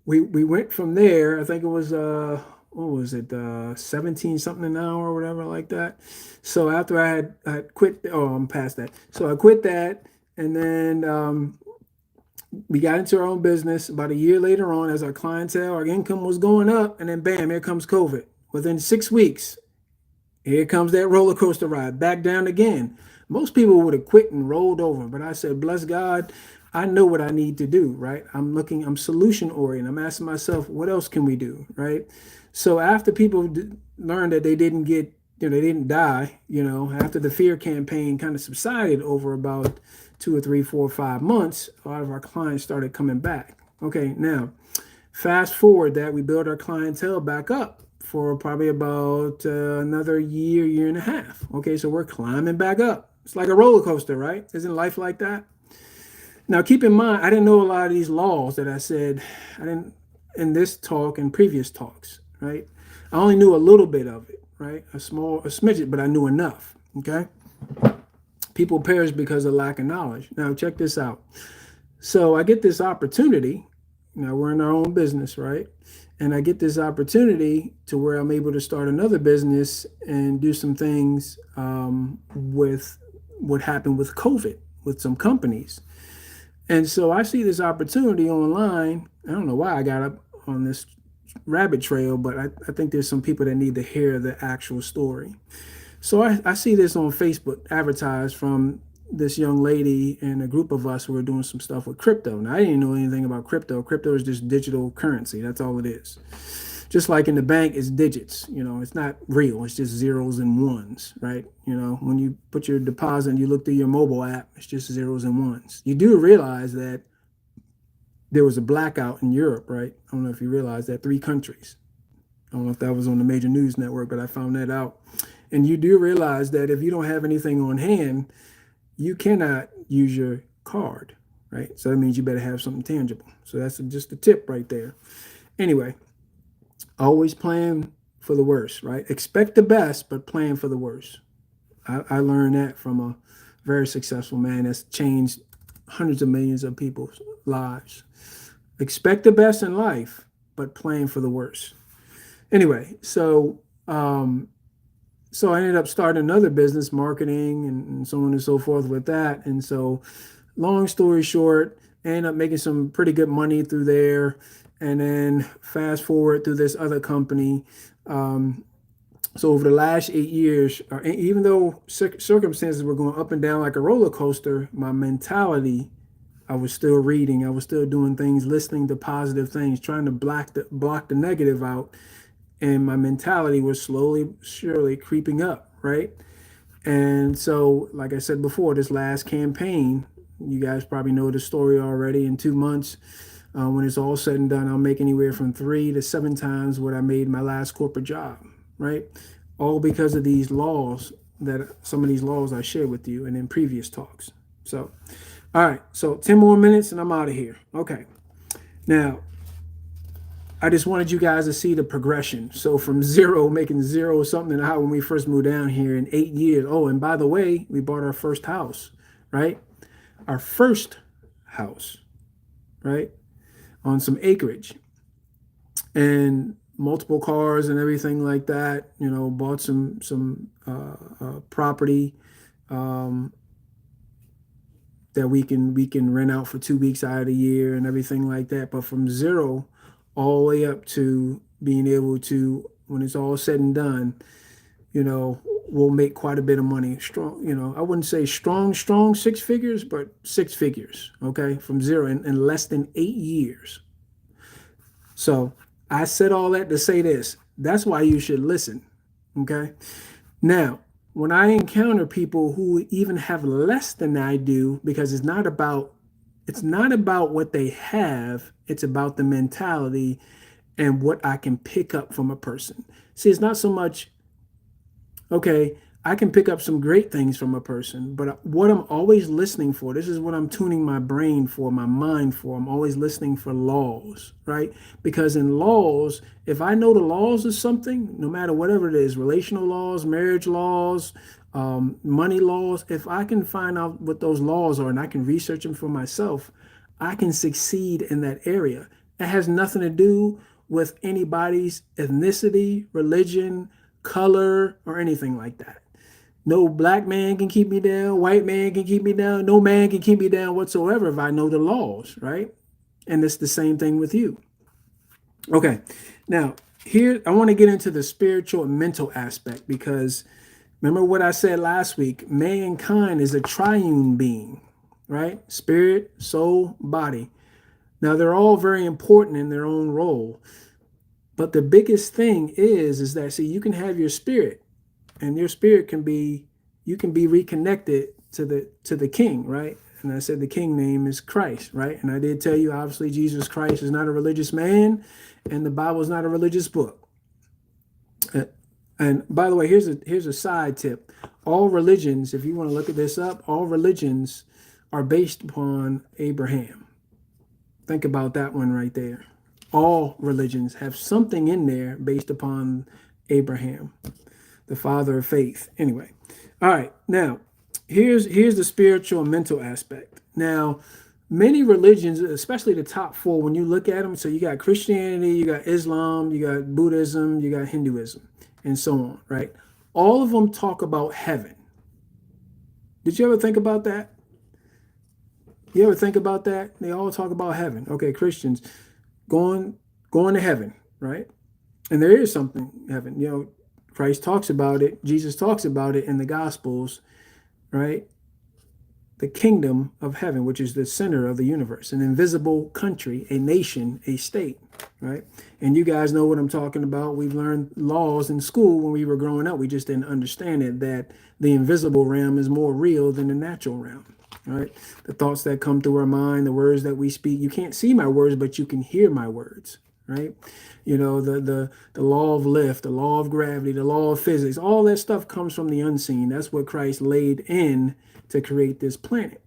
we went from there. I think it was what was it, 17 something an hour or whatever like that. So after I had quit, I'm past that. So I quit that, and then we got into our own business. About a year later on, as our clientele, our income was going up, and then bam, here comes COVID. Within 6 weeks, here comes that roller coaster ride, back down again. Most people would have quit and rolled over, but I said, bless God, I know what I need to do, right? I'm solution oriented. I'm asking myself, what else can we do, right? So after people learned that they didn't they didn't die, after the fear campaign kind of subsided over about 2 or 3, 4, 5 months, a lot of our clients started coming back. Okay, now fast forward that we built our clientele back up for probably about another year and a half. Okay, so we're climbing back up. It's like a roller coaster, right? Isn't life like that? Now, keep in mind, I didn't know a lot of these laws that I said. I didn't in this talk and previous talks, right? I only knew a little bit of it, right? A smidget, but I knew enough, okay? People perish because of lack of knowledge. Now, check this out. So I get this opportunity. Now, we're in our own business, right? And I get this opportunity to where I'm able to start another business and do some things with what happened with COVID with some companies. And so I see this opportunity online. I don't know why I got up on this rabbit trail, but I think there's some people that need to hear the actual story. So I see this on Facebook advertised from this young lady and a group of us who were doing some stuff with crypto. Now, I didn't know anything about crypto. Crypto is just digital currency. That's all it is. Just like in the bank, it's digits. It's not real. It's just zeros and ones, right? When you put your deposit and you look through your mobile app, it's just zeros and ones. You do realize that there was a blackout in Europe, right? I don't know if you realize that 3 countries. I don't know if that was on the major news network, but I found that out. And you do realize that if you don't have anything on hand, you cannot use your card, right? So that means you better have something tangible. So that's just a tip right there. Anyway, always plan for the worst, right? Expect the best, but plan for the worst. I learned that from a very successful man that's changed hundreds of millions of people's lives. Expect the best in life, but plan for the worst. Anyway, so I ended up starting another business, marketing and so on and so forth with that. And so long story short, I ended up making some pretty good money through there. And then fast forward through this other company, So over the last 8 years, even though circumstances were going up and down like a roller coaster, my mentality, I was still reading, I was still doing things, listening to positive things, trying to block the negative out, and my mentality was slowly, surely creeping up, right? And so, like I said before, this last campaign, you guys probably know the story already. In 2 months, when it's all said and done, I'll make anywhere from 3 to 7 times what I made my last corporate job, right? All because of these laws, that some of these laws I shared with you and in previous talks. So, all right, so 10 more minutes and I'm out of here. Okay. Now, I just wanted you guys to see the progression. So from zero, making zero something out when we first moved down here in 8 years. Oh, and by the way, we bought our first house, right? Our first house, right? On some acreage and multiple cars and everything like that. You know, bought some property that we can rent out for 2 weeks out of the year and everything like that. But from zero all the way up to being able to, when it's all said and done, you know, we'll make quite a bit of money. Strong, you know, I wouldn't say strong 6 figures, but 6 figures, okay, from zero in less than 8 years. So I said all that to say this. That's why you should listen, okay? Now, when I encounter people who even have less than I do, because it's not about what they have, it's about the mentality and what I can pick up from a person. See, it's not so much, okay, I can pick up some great things from a person, but what I'm always listening for, this is what I'm tuning my brain for, my mind for. I'm always listening for laws, right? Because in laws, if I know the laws of something, no matter whatever it is, relational laws, marriage laws, money laws, if I can find out what those laws are and I can research them for myself, I can succeed in that area. It has nothing to do with anybody's ethnicity, religion, color, or anything like that. No black man can keep me down. White man can keep me down. No man can keep me down whatsoever if I know the laws, right? And it's the same thing with you. Okay, now here I want to get into the spiritual and mental aspect, because remember what I said last week, mankind is a triune being, right? Spirit, soul, body. Now they're all very important in their own role. But the biggest thing is that, see, you can have your spirit, and your spirit you can be reconnected to the king, right? And I said the king name is Christ, right? And I did tell you, obviously, Jesus Christ is not a religious man, and the Bible is not a religious book. And by the way, here's a side tip. All religions, if you want to look at this up, all religions are based upon Abraham. Think about that one right there. All religions have something in there based upon Abraham, the father of faith. Anyway, all right. Now, here's the spiritual and mental aspect. Now, many religions, especially the top four, when you look at them, so you got Christianity, you got Islam, you got Buddhism, you got Hinduism, and so on, right? All of them talk about heaven. Did you ever think about that? You ever think about that? They all talk about heaven. Okay, Christians going to heaven, right? And there is something heaven. You know, Christ talks about it. Jesus talks about it in the Gospels, right? The kingdom of heaven, which is the center of the universe, an invisible country, a nation, a state, right? And you guys know what I'm talking about. We've learned laws in school when we were growing up. We just didn't understand it, that the invisible realm is more real than the natural realm, right? The thoughts that come through our mind, the words that we speak. You can't see my words, but you can hear my words, right? You know, the law of lift, the law of gravity, the law of physics, all that stuff comes from the unseen. That's what Christ laid in to create this planet.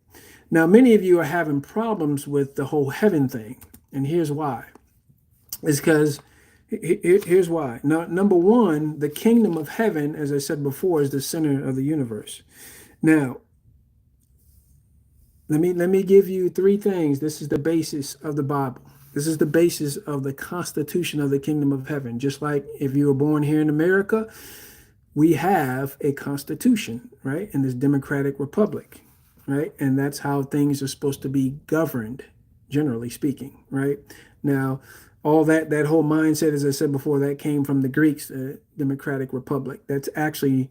Now, many of you are having problems with the whole heaven thing, and here's why. It's because, here's why. Now, number one, the kingdom of heaven, as I said before, is the center of the universe. Now, let me give you three things. This is the basis of the Bible. This is the basis of the constitution of the kingdom of heaven. Just like if you were born here in America, we have a constitution, right? In this democratic republic, right? And that's how things are supposed to be governed, generally speaking, right? Now, All that whole mindset, as I said before, that came from the Greeks, Democratic Republic. That's actually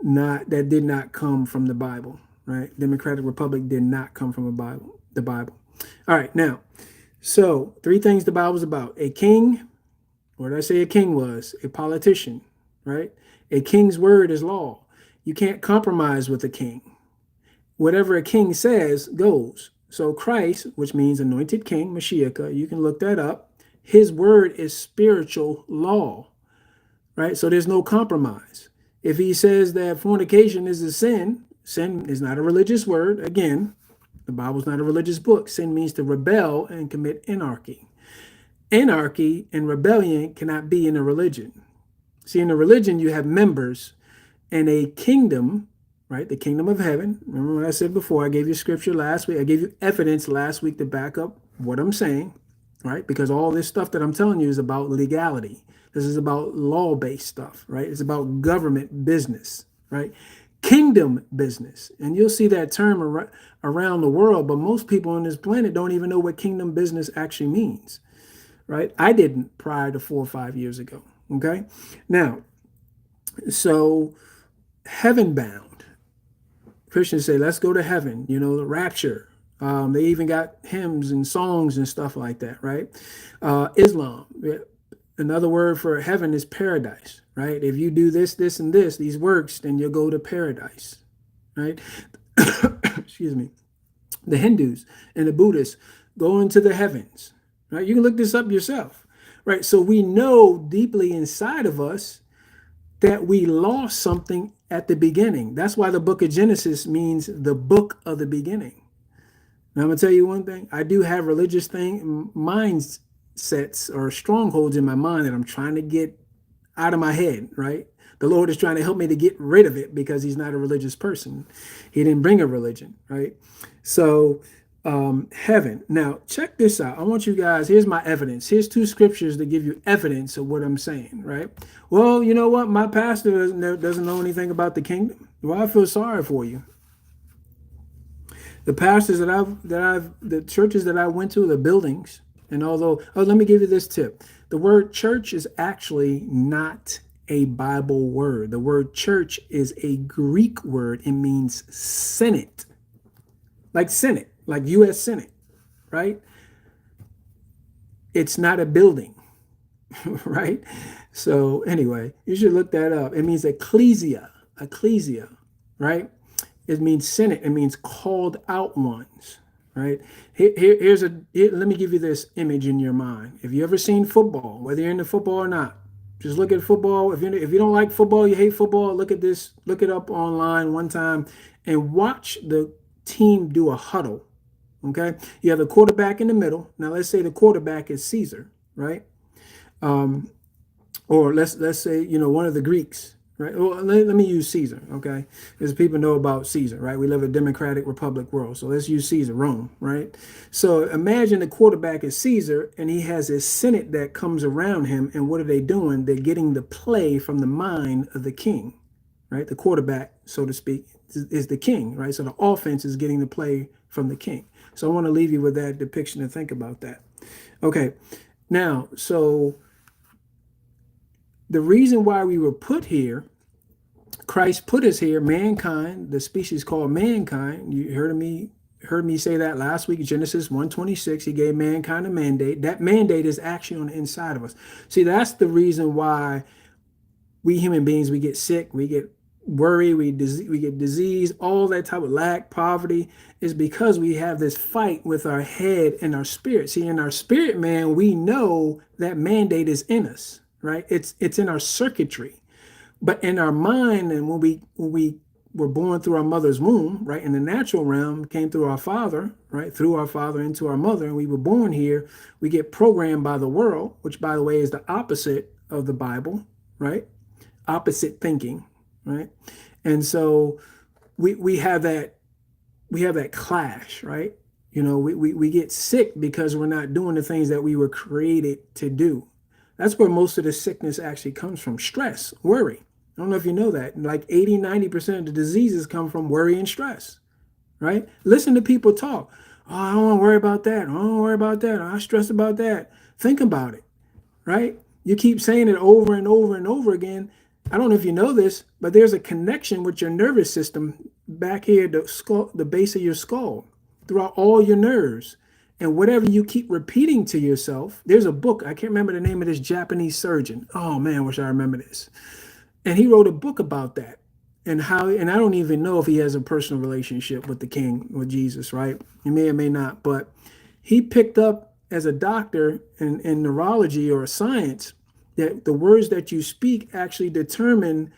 not, that did not come from the Bible, right? Democratic Republic did not come from the Bible. All right, now, so three things the Bible's about: a king. What did I say a king was? A politician, right? A king's word is law. You can't compromise with a king. Whatever a king says goes. So Christ, which means anointed king, Mashiach, you can look that up. His word is spiritual law, right? So there's no compromise. If he says that fornication is a sin, sin is not a religious word. Again, the Bible's not a religious book. Sin means to rebel and commit anarchy. Anarchy and rebellion cannot be in a religion. See, in a religion, you have members, and a kingdom, right? The kingdom of heaven. Remember what I said before? I gave you scripture last week. I gave you evidence last week to back up what I'm saying, right? Because all this stuff that I'm telling you is about legality. This is about law-based stuff, right? It's about government business, right? Kingdom business. And you'll see that term around the world, but most people on this planet don't even know what kingdom business actually means, right? I didn't prior to 4 or 5 years ago, okay? Now, so heaven bound. Christians say, let's go to heaven, you know, the rapture. They even got hymns and songs and stuff like that, right? Islam, another word for heaven is paradise, right? If you do this, this, and this, these works, then you'll go to paradise, right? Excuse me. The Hindus and the Buddhists go into the heavens, right? You can look this up yourself, right? So we know deeply inside of us that we lost something at the beginning. That's why the book of Genesis means the book of the beginning. Now, I'm going to tell you one thing. I do have religious mindsets or strongholds in my mind that I'm trying to get out of my head, right? The Lord is trying to help me to get rid of it because he's not a religious person. He didn't bring a religion, right? So heaven. Now, check this out. I want you guys, here's my evidence. Here's 2 scriptures to give you evidence of what I'm saying, right? Well, you know what? My pastor doesn't know anything about the kingdom. Well, I feel sorry for you. The pastors the churches that I went to, the buildings, and let me give you this tip. The word church is actually not a Bible word. The word church is a Greek word. It means Senate, like U.S. Senate, right? It's not a building, right? So anyway, you should look that up. It means ecclesia, right? It means Senate. It means called out ones, right? Let me give you this image in your mind. If you ever seen football, whether you're into football or not, just look at football. If you don't like football, you hate football, look at this, look it up online one time and watch the team do a huddle. Okay, you have the quarterback in the middle. Now let's say the quarterback is Caesar, right? Or let's say, you know, one of the Greeks, right? Well, let me use Caesar, okay? Because people know about Caesar, right? We live in a democratic republic world, so let's use Caesar, Rome, right? So imagine the quarterback is Caesar, and he has his senate that comes around him, and what are they doing? They're getting the play from the mind of the king, right? The quarterback, so to speak, is the king, right? So the offense is getting the play from the king. So I want to leave you with that depiction and think about that. Okay, now, so the reason why we were put here, Christ put us here, mankind, the species called mankind. You heard me say that last week, Genesis 1:26. He gave mankind a mandate. That mandate is actually on the inside of us. See, that's the reason why we human beings, we get sick, we get worry, we get disease, all that type of lack, poverty, is because we have this fight with our head and our spirit. See, in our spirit, man, we know that mandate is in us, right? It's in our circuitry. But in our mind, and when we were born through our mother's womb, right, in the natural realm, came through our father, right, through our father into our mother, and we were born here, we get programmed by the world, which, by the way, is the opposite of the Bible, right? Opposite thinking, right? And so we have that clash, right? You know, we get sick because we're not doing the things that we were created to do. That's where most of the sickness actually comes from: stress, worry. I don't know if you know that. Like 80-90% of the diseases come from worry and stress, right? Listen to people talk. Oh, I don't want to worry about that. I don't worry about that. I'm stressed about that. Think about it, right? You keep saying it over and over and over again. I don't know if you know this, but there's a connection with your nervous system back here, the skull, the base of your skull, throughout all your nerves. And whatever you keep repeating to yourself, there's a book, I can't remember the name of this Japanese surgeon. Oh man, I wish I remember this. And he wrote a book about that and how, and I don't even know if he has a personal relationship with the king, with Jesus, right? He may or may not, but he picked up as a doctor in neurology or science that the words that you speak actually determine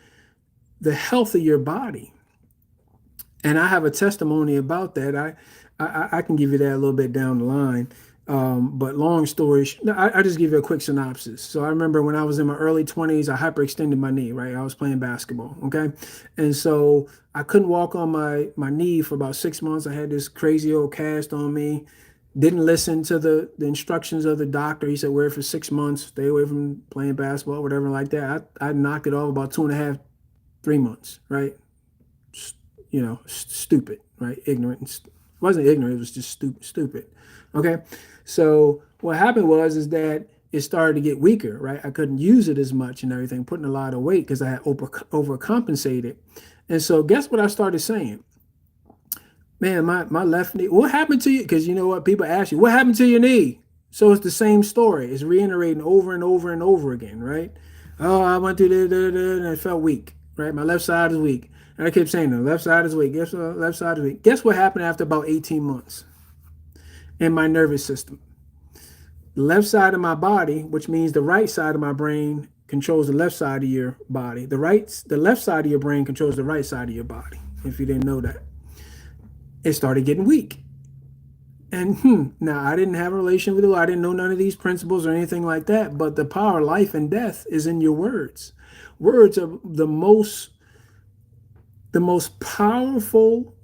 the health of your body. And I have a testimony about that. I can give you that a little bit down the line. But long story, I just give you a quick synopsis. So I remember when I was in my early 20s, I hyperextended my knee, right? I was playing basketball, okay? And so I couldn't walk on my knee for about 6 months. I had this crazy old cast on me. Didn't listen to the instructions of the doctor. He said, wear it for 6 months, stay away from playing basketball, whatever like that. I knocked it off about 2.5, 3 months, right? Stupid, right? Ignorant. It wasn't ignorant, it was just stupid. Okay. So what happened is that it started to get weaker, right? I couldn't use it as much and everything, putting a lot of weight because I had overcompensated. And so guess what I started saying? Man, my left knee, what happened to you? Because you know what? People ask you, what happened to your knee? So it's the same story. It's reiterating over and over and over again, right? Oh, I went through and I felt weak, right? My left side is weak. And I kept saying, the left side is weak. Guess what? Left side is weak. Guess what happened after about 18 months in my nervous system? The left side of my body, which means the right side of my brain, controls the left side of your body. The left side of your brain controls the right side of your body, if you didn't know that. It started getting weak. And now I didn't have a relation with it. I didn't know none of these principles or anything like that. But the power of life and death is in your words. Words are the most powerful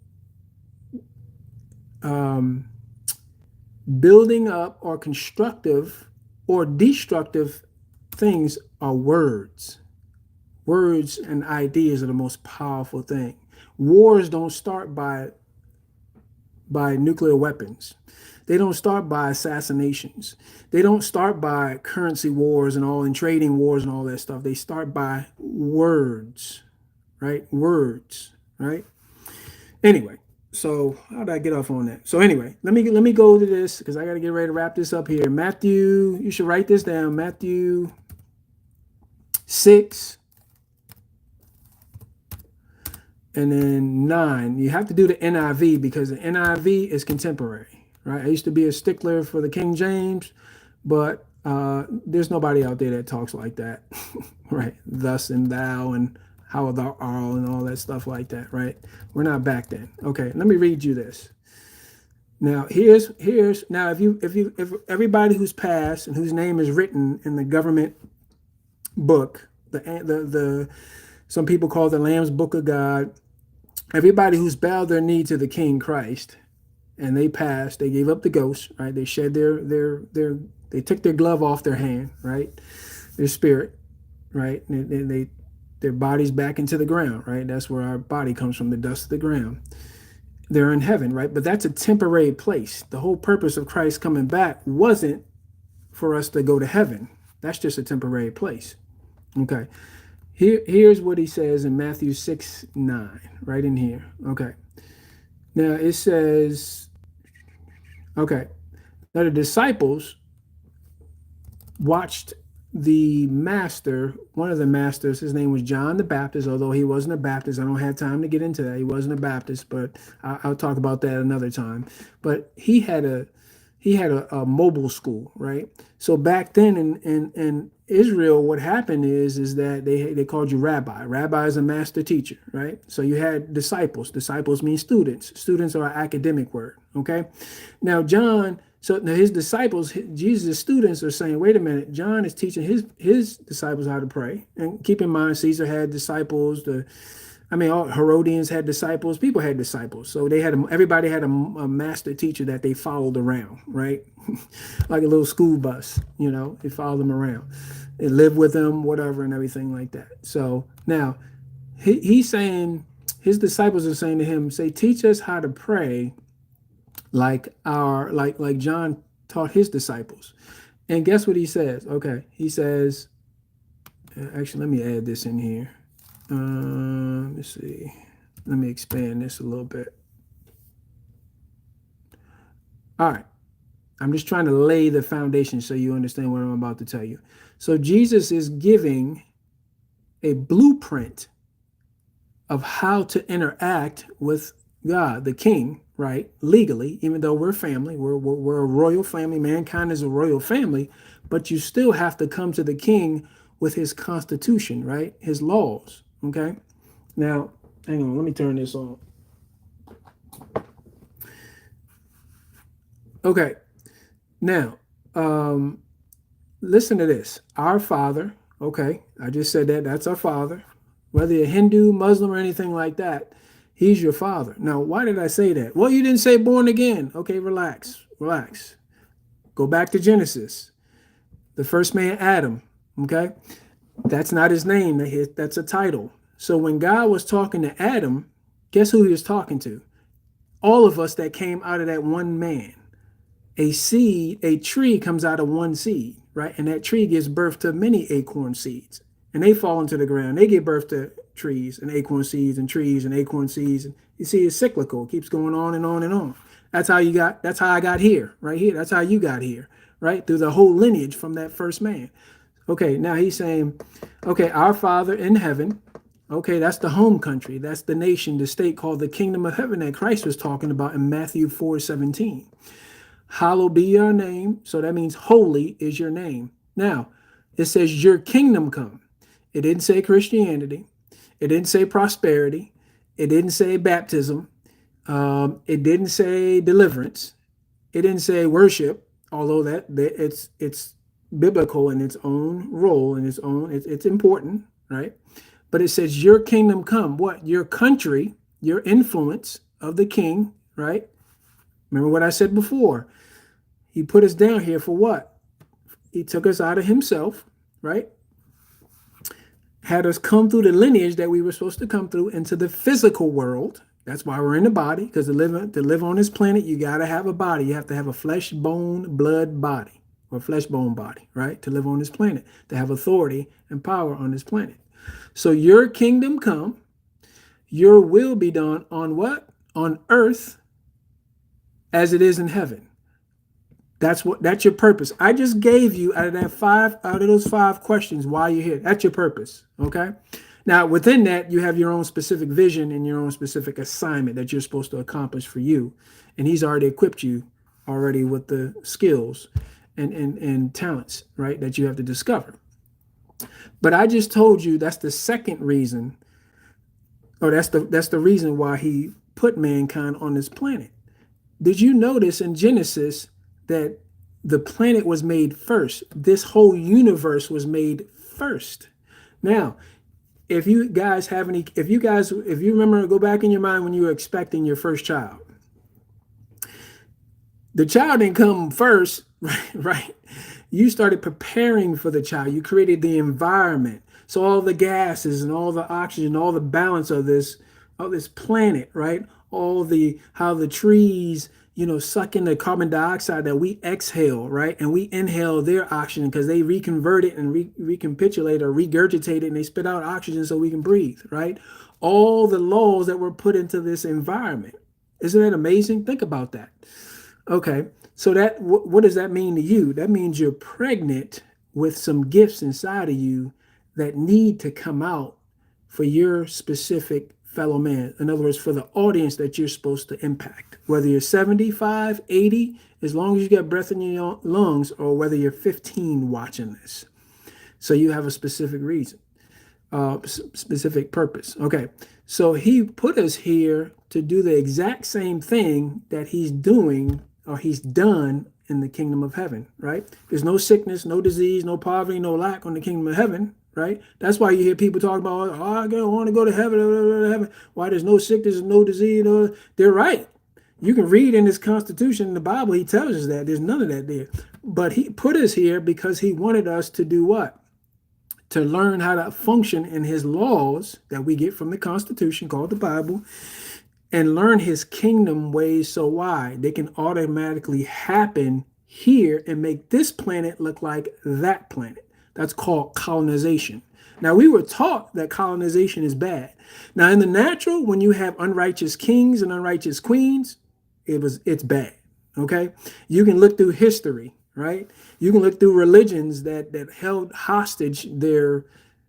building up or constructive or destructive things are words. Words and ideas are the most powerful thing. Wars don't start by nuclear weapons. They don't start by assassinations. They don't start by currency wars and trading wars and all that stuff. They start by words, right? Words, right? Anyway, so how did I get off on that? So anyway, let me go to this because I got to get ready to wrap this up here. Matthew, you should write this down. Matthew 6. And then 9, you have to do the NIV because the NIV is contemporary, right? I used to be a stickler for the King James, but there's nobody out there that talks like that, right? Thus and thou and how thou art and all that stuff like that, right? We're not back then. Okay, let me read you this. Now here's now if everybody who's passed and whose name is written in the government book, the some people call it the Lamb's Book of God. Everybody who's bowed their knee to the King Christ and they passed, they gave up the ghost, right? They shed they took their glove off their hand, right? Their spirit, right? And their body's back into the ground, right? That's where our body comes from, the dust of the ground. They're in heaven, right? But that's a temporary place. The whole purpose of Christ coming back wasn't for us to go to heaven. That's just a temporary place. Okay. Here's what he says in Matthew 6:9, right in here. Okay. Now it says, okay, now the disciples watched the master, one of the masters, his name was John the Baptist, although he wasn't a Baptist. I don't have time to get into that. He wasn't a Baptist, but I'll talk about that another time. But he had a mobile school, right? So back then in Israel, what happened is that they called you rabbi. Rabbi is a master teacher, right? So you had disciples. Disciples mean students. Students are an academic word, okay? Now his disciples, Jesus' students are saying, wait a minute, John is teaching his disciples how to pray. And keep in mind, Caesar had disciples, all Herodians had disciples, people had disciples. So everybody had a master teacher that they followed around, right? Like a little school bus, they followed them around. They lived with them, whatever, and everything like that. So now he's saying, his disciples are saying to him, teach us how to pray like John taught his disciples. And guess what he says? Okay, he says, actually, let me add this in here. Let's see. Let me expand this a little bit. All right. I'm just trying to lay the foundation so you understand what I'm about to tell you. So Jesus is giving a blueprint of how to interact with God, the King, right? Legally, even though we're family, we're a royal family. Mankind is a royal family, but you still have to come to the King with his constitution, right? His laws. Okay. Now, hang on. Let me turn this on. Okay. Now, listen to this. Our Father, okay, I just said that. That's our Father. Whether you're Hindu, Muslim, or anything like that, he's your Father. Now, why did I say that? Well, you didn't say born again. Okay, relax, relax. Go back to Genesis. The first man, Adam, okay? That's not his name. That's a title. So when God was talking to Adam, guess who he was talking to? All of us that came out of that one man. A seed, a tree comes out of one seed, right? And that tree gives birth to many acorn seeds. And they fall into the ground. They give birth to trees and acorn seeds and trees and acorn seeds. And you see, it's cyclical. It keeps going on and on and on. That's how I got here, right here. That's how you got here, right? Through the whole lineage from that first man. Okay, now he's saying, okay, our Father in heaven. Okay, that's the home country. That's the nation, the state called the kingdom of heaven that Christ was talking about in Matthew 4:17. Hallowed be your name. So that means holy is your name. Now, it says your kingdom come. It didn't say Christianity. It didn't say prosperity. It didn't say baptism. It didn't say deliverance. It didn't say worship, although that it's biblical in its own role, in its own, it's important, right? But it says your kingdom come. What? Your country, your influence of the king, right? Remember what I said before. He put us down here for what? He took us out of himself, right? Had us come through the lineage that we were supposed to come through into the physical world. That's why we're in the body, because to live on this planet, you got to have a body. You have to have a flesh, bone, blood body, or flesh, bone body, right? To live on this planet, to have authority and power on this planet. So your kingdom come, your will be done on what? On earth as it is in heaven. That's your purpose. I just gave you out of those five questions why you're here. That's your purpose. Okay. Now within that, you have your own specific vision and your own specific assignment that you're supposed to accomplish for you. And he's already equipped you already with the skills and talents, right, that you have to discover. But I just told you that's the second reason, or that's the reason why he put mankind on this planet. Did you notice in Genesis that the planet was made first? This whole universe was made first. Now, if you remember, go back in your mind when you were expecting your first child. The child didn't come first, right? You started preparing for the child. You created the environment. So all the gases and all the oxygen, all the balance of this planet, right? How the trees, suck in the carbon dioxide that we exhale, right? And we inhale their oxygen because they reconvert it and recapitulate or regurgitate it, and they spit out oxygen so we can breathe, right? All the laws that were put into this environment. Isn't that amazing? Think about that. Okay, so what does that mean to you? That means you're pregnant with some gifts inside of you that need to come out for your specific fellow man. In other words, for the audience that you're supposed to impact, whether you're 75, 80, as long as you got breath in your lungs, or whether you're 15 watching this. So you have a specific reason, specific purpose. Okay, so he put us here to do the exact same thing that he's doing, or he's done in the kingdom of heaven, right? There's no sickness, no disease, no poverty, no lack on the kingdom of heaven, right? That's why you hear people talk about, I want to go to heaven. Why there's no sickness, no disease. They're right. You can read in this Constitution, in the Bible, he tells us that. There's none of that there. But he put us here because he wanted us to do what? To learn how to function in his laws that we get from the Constitution, called the Bible, and learn his kingdom ways. So why? They can automatically happen here and make this planet look like that planet. That's called colonization. Now, we were taught that colonization is bad. Now, in the natural, when you have unrighteous kings and unrighteous queens, it's bad. Okay, you can look through history, right? You can look through religions that held hostage their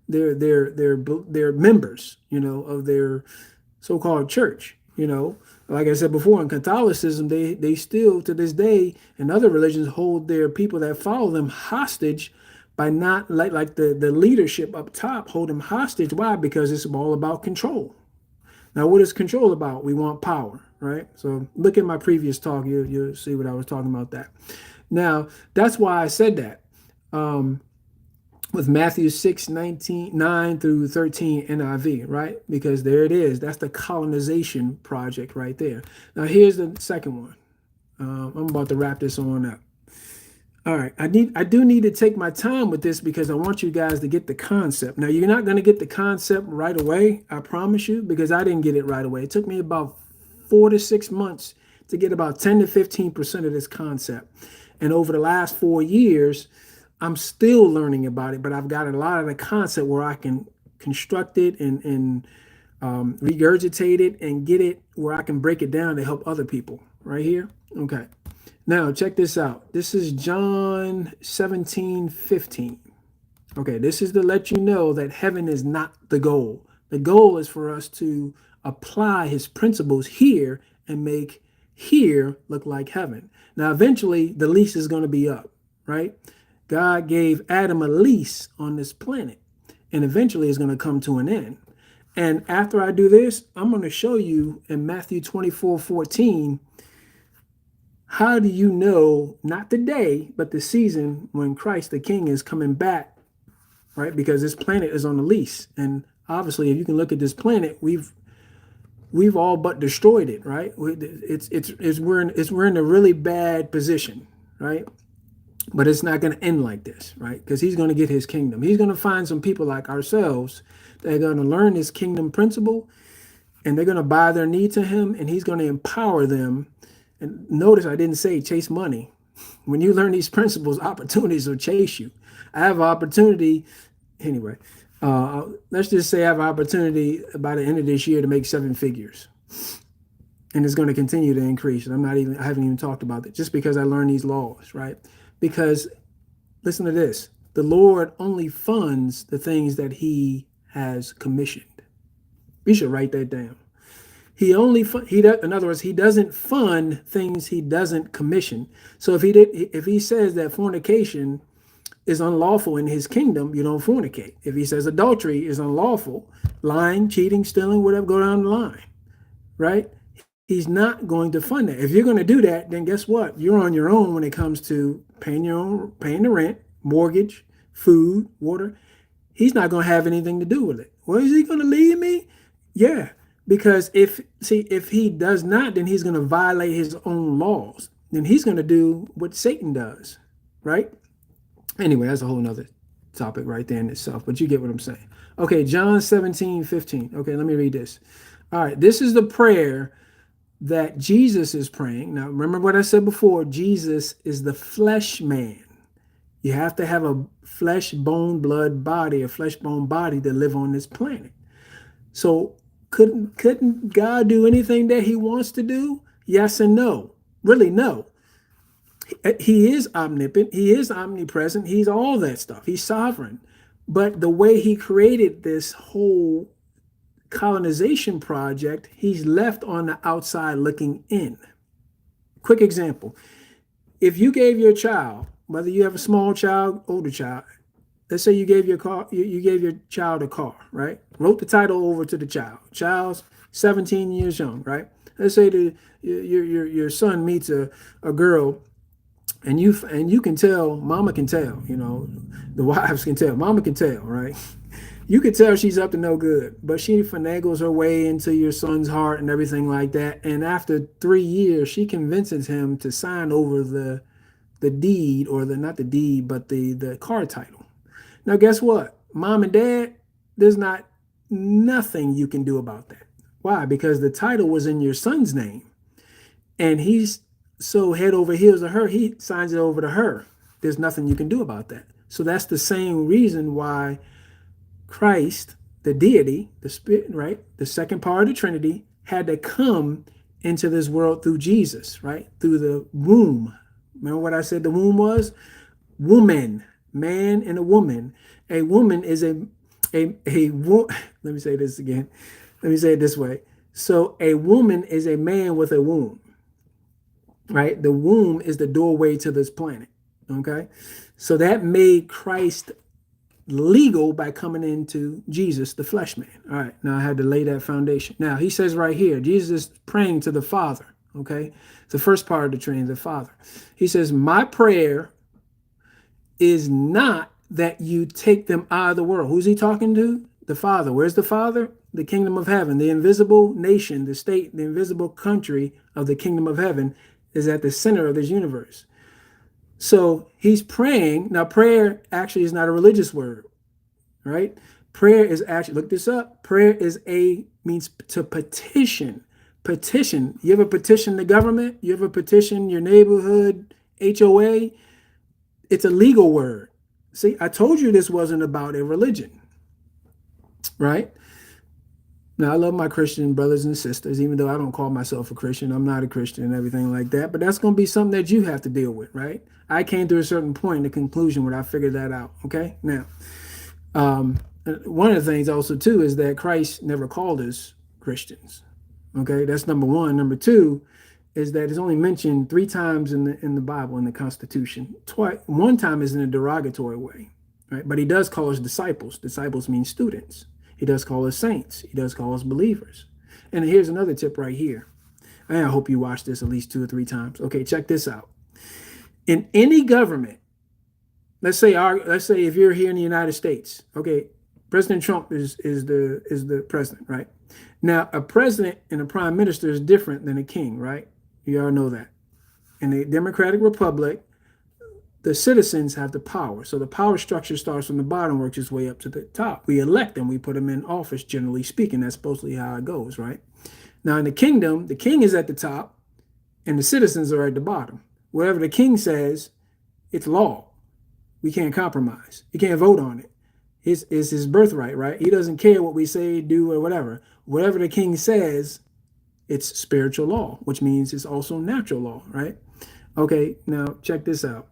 members, of their so-called church. Like I said before, in Catholicism, they still to this day, and other religions, hold their people that follow them hostage by not like the leadership up top hold them hostage. Why? Because it's all about control. Now, what is control about? We want power, right? So look at my previous talk. You'll see what I was talking about that. Now, that's why I said that. With Matthew 6:9 through 13 NIV, right? Because there it is. That's the colonization project right there. Now, here's the second one. I'm about to wrap this on up. All right, I do need to take my time with this because I want you guys to get the concept. Now, you're not going to get the concept right away, I promise you, because I didn't get it right away. It took me about 4 to 6 months to get about 10 to 15% of this concept. And over the last 4 years, I'm still learning about it, but I've got a lot of the concept where I can construct it and regurgitate it and get it where I can break it down to help other people right here. Okay. Now, check this out. This is John 17:15. Okay, this is to let you know that heaven is not the goal. The goal is for us to apply his principles here and make here look like heaven. Now, eventually, the lease is going to be up, right? God gave Adam a lease on this planet, and eventually it's going to come to an end. And after I do this, I'm going to show you in Matthew 24:14, how do you know, not the day, but the season when Christ the King is coming back, right? Because this planet is on a lease. And obviously, if you can look at this planet, we've all but destroyed it, right? We're in a really bad position, right? But it's not going to end like this, right? Because he's going to get his kingdom. He's going to find some people like ourselves that are going to learn his kingdom principle, and they're going to bow their knee to him, and he's going to empower them. And notice I didn't say chase money. When you learn these principles, opportunities will chase you. I have opportunity, anyway, let's just say I have opportunity by the end of this year to make 7 figures. And it's going to continue to increase. And I haven't even talked about it, just because I learned these laws, right? Because listen to this, the Lord only funds the things that he has commissioned. You should write that down. In other words, he doesn't fund things he doesn't commission. So if he says that fornication is unlawful in his kingdom, you don't fornicate. If he says adultery is unlawful, lying, cheating, stealing, whatever, go down the line, right? He's not going to fund that. If you're going to do that, then guess what? You're on your own when it comes to paying the rent, mortgage, food, water. He's not going to have anything to do with it. Well, is he going to leave me? Yeah. Because if he does not, then he's going to violate his own laws. Then he's going to do what Satan does, right? Anyway, that's a whole nother topic right there in itself, but you get what I'm saying. Okay, John 17:15. Okay, let me read this. All right, this is the prayer that Jesus is praying. Now, remember what I said before, Jesus is the flesh man. You have to have a flesh, bone, blood body, a flesh, bone body to live on this planet. So couldn't God do anything that he wants to do? Yes and no. Really, no. He is omnipotent. He is omnipresent. He's all that stuff. He's sovereign. But the way he created this whole colonization project, he's left on the outside looking in. Quick example. If you gave your child, whether you have a small child, older child, let's say you gave your child a car, right? Wrote the title over to the child. Child's 17 years young, right? Let's say your son meets a girl, and you can tell, mama can tell, the wives can tell, mama can tell, right? You can tell she's up to no good, but she finagles her way into your son's heart and everything like that. And after 3 years, she convinces him to sign over the deed, or not the deed, but the car title. Now, guess what? Mom and dad, there's nothing you can do about that. Why? Because the title was in your son's name, and he's so head over heels to her, he signs it over to her. There's nothing you can do about that. So that's the same reason why Christ, the deity, the spirit, right, the second part of the Trinity, had to come into this world through Jesus, right, through the womb. Remember what I said the womb was? Woman, man and a woman. A woman is let me say this again. Let me say it this way. So a woman is a man with a womb, right? The womb is the doorway to this planet. Okay. So that made Christ legal by coming into Jesus, the flesh man. All right. Now I had to lay that foundation. Now he says right here, Jesus is praying to the Father. Okay. The first part of the Trinity, the Father. He says, my prayer is not that you take them out of the world. Who's he talking to? The Father. Where's the Father? The kingdom of heaven. The invisible nation, the state, the invisible country of the kingdom of heaven is at the center of this universe. So he's praying. Now, prayer actually is not a religious word, right? Prayer is actually, look this up. Prayer means to petition. Petition. You ever petition the government? You ever petition your neighborhood, HOA? It's a legal word. See, I told you this wasn't about a religion, right? Now, I love my Christian brothers and sisters, even though I don't call myself a Christian. I'm not a Christian and everything like that. But that's going to be something that you have to deal with, right? I came to a certain point in the conclusion where I figured that out, okay? Now, one of the things also, too, is that Christ never called us Christians, okay? That's number one. Number two is that it's only mentioned 3 times in the Bible, in the Constitution. One time is in a derogatory way, right? But he does call us disciples. Disciples mean students. He does call us saints. He does call us believers. And here's another tip right here. And I hope you watch this at least 2 or 3 times. Okay, check this out. In any government, let's say if you're here in the United States, okay, President Trump is the president, right? Now, a president and a prime minister is different than a king, right? You all know that. In a democratic republic, the citizens have the power. So the power structure starts from the bottom, works its way up to the top. We elect them, we put them in office, generally speaking. That's supposedly how it goes, right? Now in the kingdom, the king is at the top and the citizens are at the bottom. Whatever the king says, it's law. We can't compromise. You can't vote on it. It's his birthright, right? He doesn't care what we say, do, or whatever. Whatever the king says, it's spiritual law, which means it's also natural law, right? Okay, now check this out.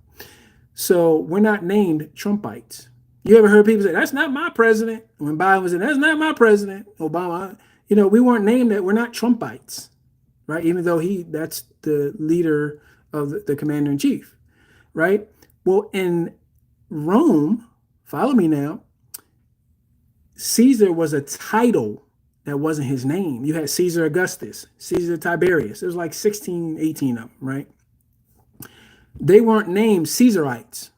So we're not named Trumpites. You ever heard people say, that's not my president? When Biden was saying, that's not my president, Obama, we weren't named that. We're not Trumpites, right? Even though that's the leader of the commander in chief, right? Well, in Rome, follow me now, Caesar was a title that wasn't his name. You had Caesar Augustus, Caesar Tiberius. There was like 16, 18 of them, right? They weren't named Caesarites.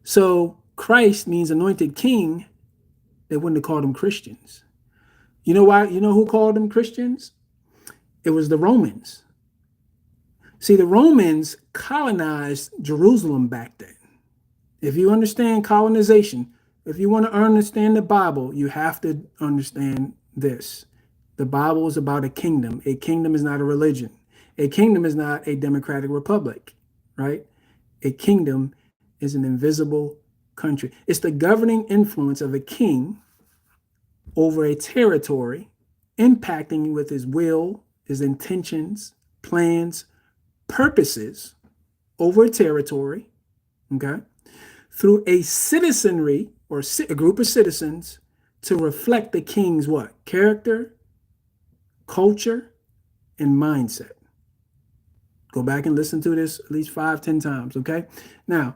So Christ means anointed king. They wouldn't have called them Christians. You know why? You know who called them Christians? It was the Romans. See, the Romans colonized Jerusalem back then. If you understand colonization, if you want to understand the Bible, you have to understand this. The Bible is about a kingdom. A kingdom is not a religion. A kingdom is not a democratic republic, right? A kingdom is an invisible country. It's the governing influence of a king over a territory, impacting with his will, his intentions, plans, purposes over a territory, okay, through a citizenry or a group of citizens to reflect the king's what? Character, culture, and mindset. Go back and listen to this at least 5, 10 times, okay? Now,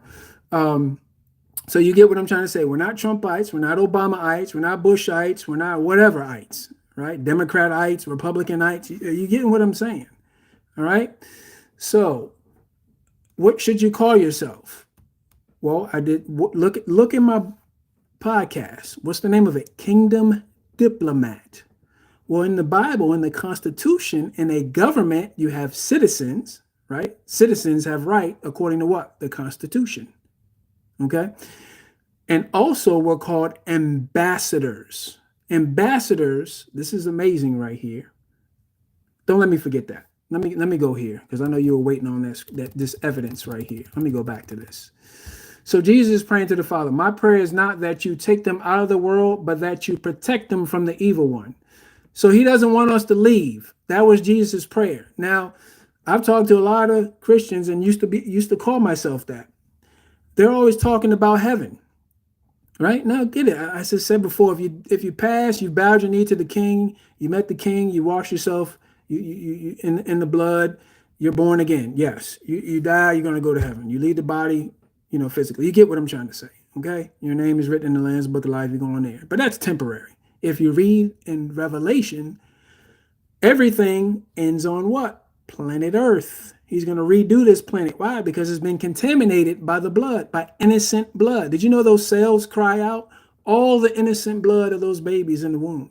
so you get what I'm trying to say. We're not Trumpites. We're not Obamaites. We're not Bushites. We're not whateverites, right? Democratites, Republicanites. You getting what I'm saying, all right? So what should you call yourself? Well, I did look in my podcast. What's the name of it? Kingdom Diplomat. Well, in the Bible, in the Constitution, in a government, you have citizens, right? Citizens have right according to what? The Constitution. Okay. And also we're called ambassadors. Ambassadors, this is amazing right here. Don't let me forget that. Let me go here because I know you were waiting on this evidence right here. Let me go back to this. So Jesus is praying to the Father. My prayer is not that you take them out of the world, but that you protect them from the evil one. So he doesn't want us to leave. That was Jesus' prayer. Now, I've talked to a lot of Christians and used to call myself that. They're always talking about heaven. Right? Now get it. I just said before, if you pass, you bowed your knee to the king, you met the king, you wash yourself, you in the blood, you're born again. Yes. You die, you're gonna go to heaven. You leave the body, physically. You get what I'm trying to say. Okay? Your name is written in the Lamb's Book of Life, you're going there. But that's temporary. If you read in Revelation, everything ends on what? Planet Earth. He's going to redo this planet. Why? Because it's been contaminated by the blood, by innocent blood. Did you know those cells cry out? All the innocent blood of those babies in the womb.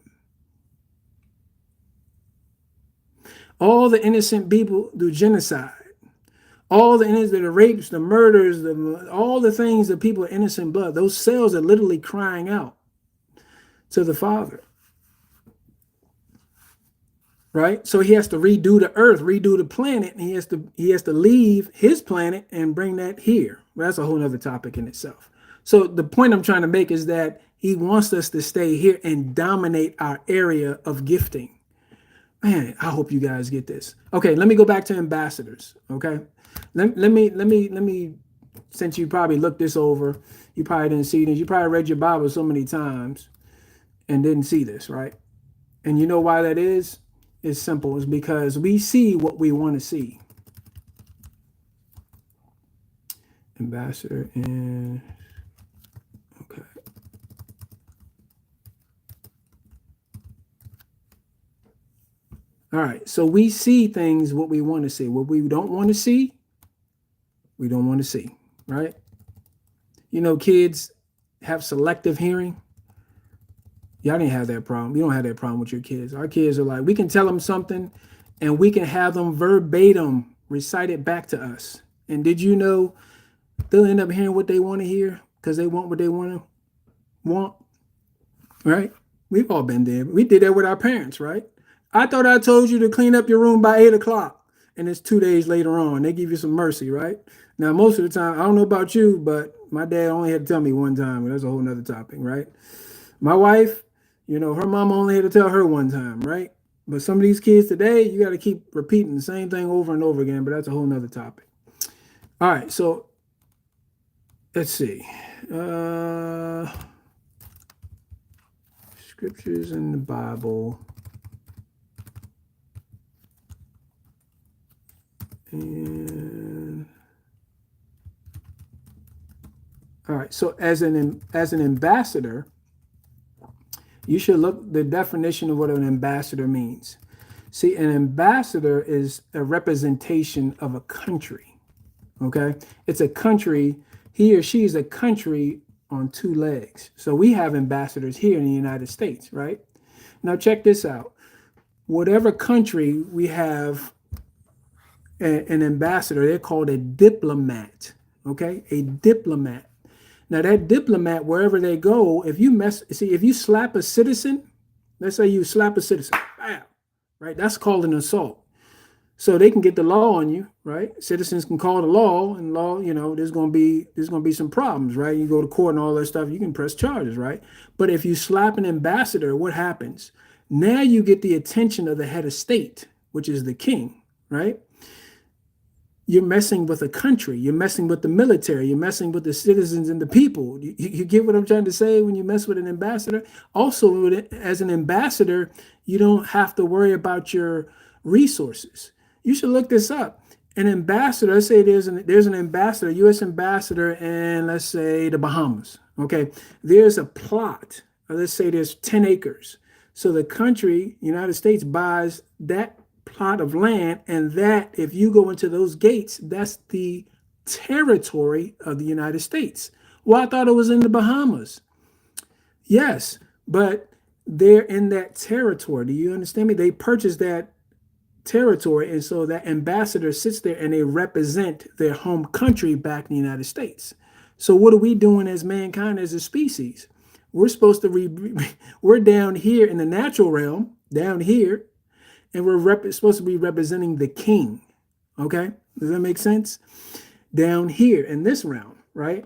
All the innocent people do genocide. All the innocent, the rapes, the murders, all the things that people are innocent blood. Those cells are literally crying out to the Father. Right? So he has to redo the earth, redo the planet, and he has to leave his planet and bring that here. Well, that's a whole other topic in itself. So the point I'm trying to make is that he wants us to stay here and dominate our area of gifting. Man, I hope you guys get this. Okay, let me go back to ambassadors. Okay. Let me, since you probably looked this over, you probably didn't see this. You probably read your Bible so many times and didn't see this, right? And you know why that is? It's simple. It's because we see what we want to see. Ambassador in, okay. All right. So we see things what we want to see. What we don't want to see, we don't want to see, right? Kids have selective hearing. Y'all didn't have that problem. You don't have that problem with your kids. Our kids are like, we can tell them something and we can have them verbatim recite it back to us. And did you know they'll end up hearing what they want to hear because they want what they want, right? We've all been there. We did that with our parents, right? I thought I told you to clean up your room by 8 o'clock and it's 2 days later on. They give you some mercy, right? Now, most of the time, I don't know about you, but my dad only had to tell me one time. But that's a whole nother topic, right? My wife, her mom only had to tell her one time, right? But some of these kids today, you got to keep repeating the same thing over and over again, but that's a whole nother topic. All right, so let's see. Scriptures in the Bible. And all right, so as an ambassador, you should look the definition of what an ambassador means. See, an ambassador is a representation of a country. Okay, it's a country. He or she is a country on two legs. So we have ambassadors here in the United States, right? Now check this out. Whatever country we have an ambassador, they're called a diplomat. Okay, a diplomat. Now that diplomat, wherever they go, if you slap a citizen, let's say you slap a citizen, bam, right? That's called an assault. So they can get the law on you, right? Citizens can call the law, and law, there's gonna be some problems, right? You go to court and all that stuff, you can press charges, right? But if you slap an ambassador, what happens? Now you get the attention of the head of state, which is the king, right? You're messing with a country. You're messing with the military. You're messing with the citizens and the people. You get what I'm trying to say when you mess with an ambassador? Also, as an ambassador, you don't have to worry about your resources. You should look this up. An ambassador, let's say there's an ambassador, U.S. ambassador in, let's say, the Bahamas. Okay, there's a plot. Let's say there's 10 acres. So the country, United States, buys that plot of land, and that, if you go into those gates, that's the territory of the United States. Well, I thought it was in the Bahamas. Yes, but they're in that territory. Do you understand me? They purchased that territory, and so that ambassador sits there and they represent their home country back in the United States. So what are we doing as mankind, as a species? We're supposed to we're down here in the natural realm, down here, and we're supposed to be representing the king. Okay, does that make sense? Down here in this realm, right?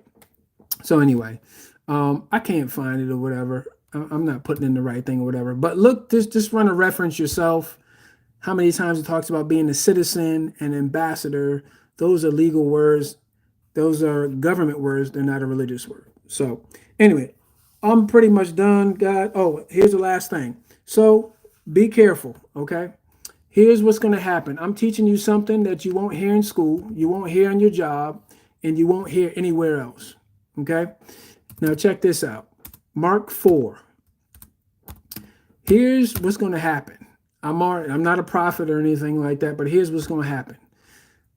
So anyway, I can't find it or whatever. I'm not putting in the right thing or whatever. But look, just run a reference yourself. How many times it talks about being a citizen and ambassador? Those are legal words. Those are government words. They're not a religious word. So anyway, I'm pretty much done, God. Oh, here's the last thing. So be careful, okay? Here's what's going to happen. I'm teaching you something that you won't hear in school, you won't hear on your job, and you won't hear anywhere else, okay? Now check this out. Mark 4. Here's what's going to happen. I'm not a prophet or anything like that, but here's what's going to happen.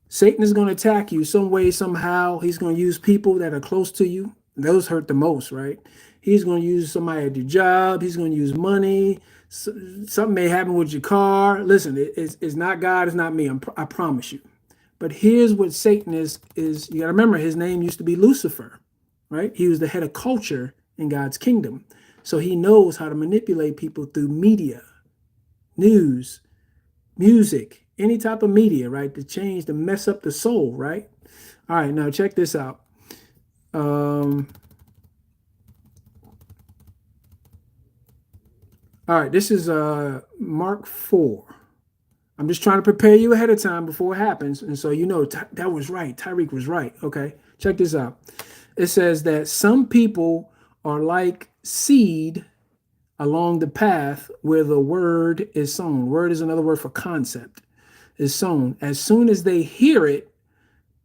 Satan is going to attack you some way, somehow. He's going to use people that are close to you. Those hurt the most, right? He's going to use somebody at your job. He's going to use money. Something may happen with your car. Listen, it's not God. It's not me. I promise you. But here's what Satan is you got to remember, his name used to be Lucifer, right? He was the head of culture in God's kingdom. So he knows how to manipulate people through media, news, music, any type of media, right? To mess up the soul, right? All right, now check this out. All right, this is Mark 4. I'm just trying to prepare you ahead of time before it happens. And so you know that was right. Tyreek was right. Okay, check this out. It says that some people are like seed along the path where the word is sown. Word is another word for concept. Is sown. As soon as they hear it,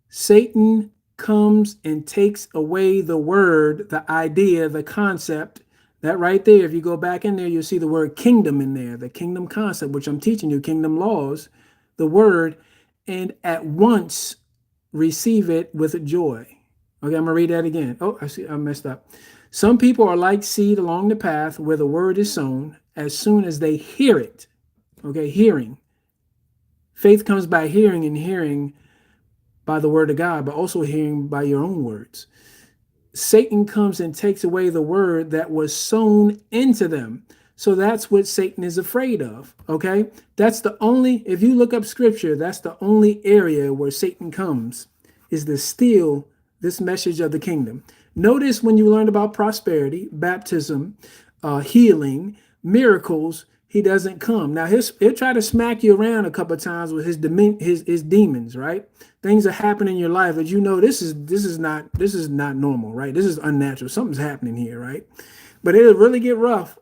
Satan comes and takes away the word, the idea, the concept. That right there, if you go back in there, you'll see the word kingdom in there, the kingdom concept, which I'm teaching you, kingdom laws, the word, and at once receive it with joy. Okay, I'm going to read that again. Oh, I see, I messed up. Some people are like seed along the path where the word is sown. As soon as they hear it, okay, hearing. Faith comes by hearing, and hearing by the word of God, but also hearing by your own words. Satan comes and takes away the word that was sown into them. So that's what Satan is afraid of, okay? That's the only, if you look up scripture, that's the only area where Satan comes, is to steal this message of the kingdom. Notice when you learn about prosperity, baptism, healing, miracles, he doesn't come. Now he'll try to smack you around a couple of times with his demons, right? Things are happening in your life that you know this is not normal, right? This is unnatural. Something's happening here, right? But it'll really get rough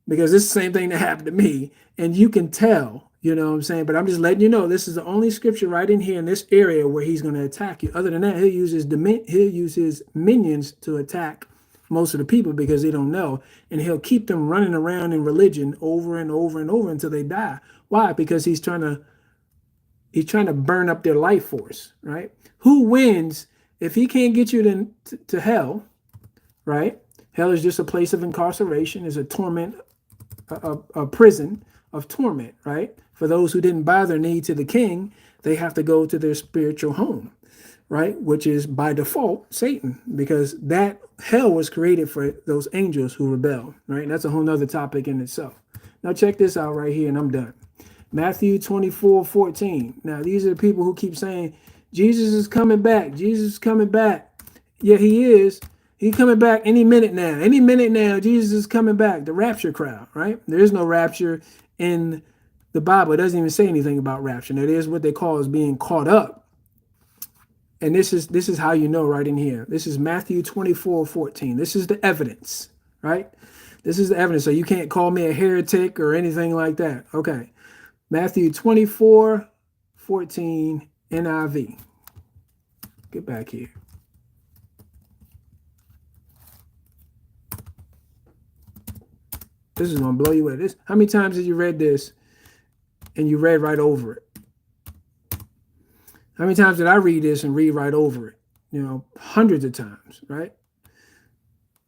because it's the same thing that happened to me, and you can tell, you know what I'm saying? But I'm just letting you know this is the only scripture right in here in this area where he's going to attack you. Other than that, he'll use his minions to attack most of the people because they don't know, and he'll keep them running around in religion over and over and over until they die. Why? Because he's trying to burn up their life force, right? Who wins if he can't get you to hell, right? Hell is just a place of incarceration, is a torment, a prison of torment, right? For those who didn't bow their knee to the king, they have to go to their spiritual home, right? Which is by default Satan, because that hell was created for those angels who rebel, right? And that's a whole nother topic in itself. Now check this out right here, and I'm done. Matthew 24:14. Now these are the people who keep saying Jesus is coming back. Jesus is coming back. Yeah, he is. He's coming back any minute now. Any minute now, Jesus is coming back. The rapture crowd, right? There is no rapture in the Bible. It doesn't even say anything about rapture. Now, there's what they call as being caught up. And this is how you know right in here. This is Matthew 24:14. This is the evidence, right? This is the evidence. So you can't call me a heretic or anything like that. Okay. Matthew 24:14 NIV. Get back here. This is going to blow you away. How many times have you read this and you read right over it? How many times did I read this and read right over it? You know, hundreds of times, right?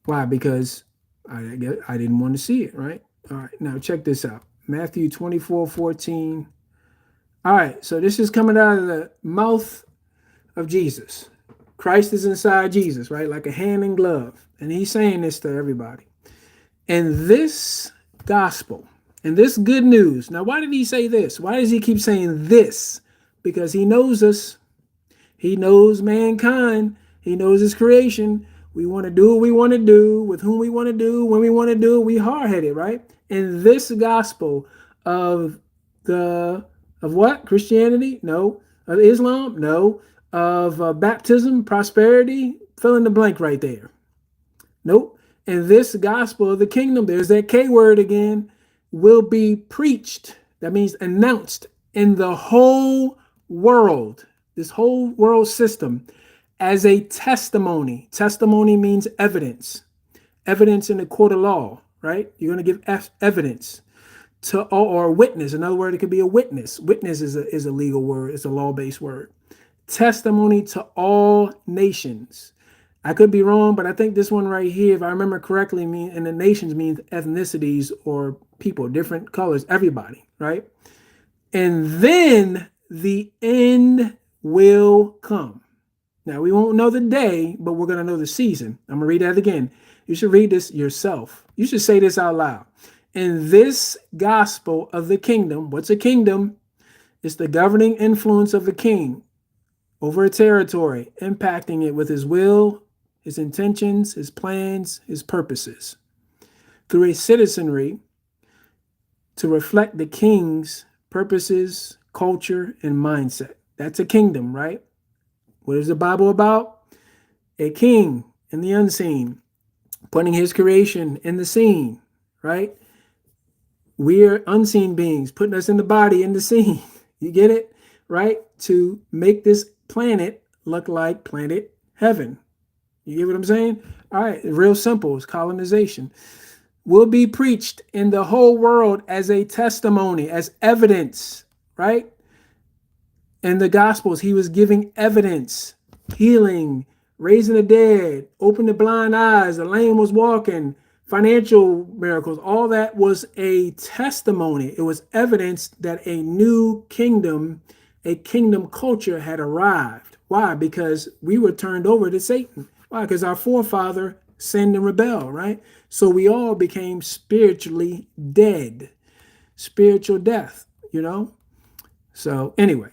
Why? Because I didn't want to see it, right? All right, now check this out. Matthew 24:14. All right, so this is coming out of the mouth of Jesus. Christ is inside Jesus, right? Like a hand in glove. And he's saying this to everybody. And this gospel, And this good news. Now, why did he say this? Why does he keep saying this? Because he knows us. He knows mankind. He knows his creation. We want to do what we want to do, with whom we want to do, when we want to do. We hard-headed, right? And this gospel of what? Christianity? No. Of Islam? No. Of baptism, prosperity? Fill in the blank right there. Nope. And this gospel of the kingdom, there's that K word again, will be preached. That means announced in the whole world, this whole world system, as a testimony. Testimony means evidence. Evidence in the court of law, right? You're going to give evidence to, or a witness. Another word, it could be a witness. Witness is a legal word. It's a law-based word. Testimony to all nations. I could be wrong, but I think this one right here, if I remember correctly, and the nations means ethnicities or people, different colors, everybody, right? And then the end will come. Now, we won't know the day, but we're going to know the season. I'm going to read that again. You should read this yourself. You should say this out loud. In this gospel of the kingdom, what's a kingdom? It's the governing influence of a king over a territory, impacting it with his will, his intentions, his plans, his purposes, through a citizenry to reflect the king's purposes, culture, and mindset. That's a kingdom, right? What is the Bible about? A king in the unseen, putting his creation in the seen, right? We're unseen beings, putting us in the body in the seen. You get it? Right? To make this planet look like planet heaven. You get what I'm saying? All right, real simple. It's colonization. Will be preached in the whole world as a testimony, as evidence, right? In the Gospels, he was giving evidence, healing, raising the dead, opening the blind eyes, the lame was walking, financial miracles. All that was a testimony. It was evidence that a new kingdom, a kingdom culture had arrived. Why? Because we were turned over to Satan. Why? Because our forefather sinned and rebelled, right? So we all became spiritually dead, spiritual death, you know? So anyway,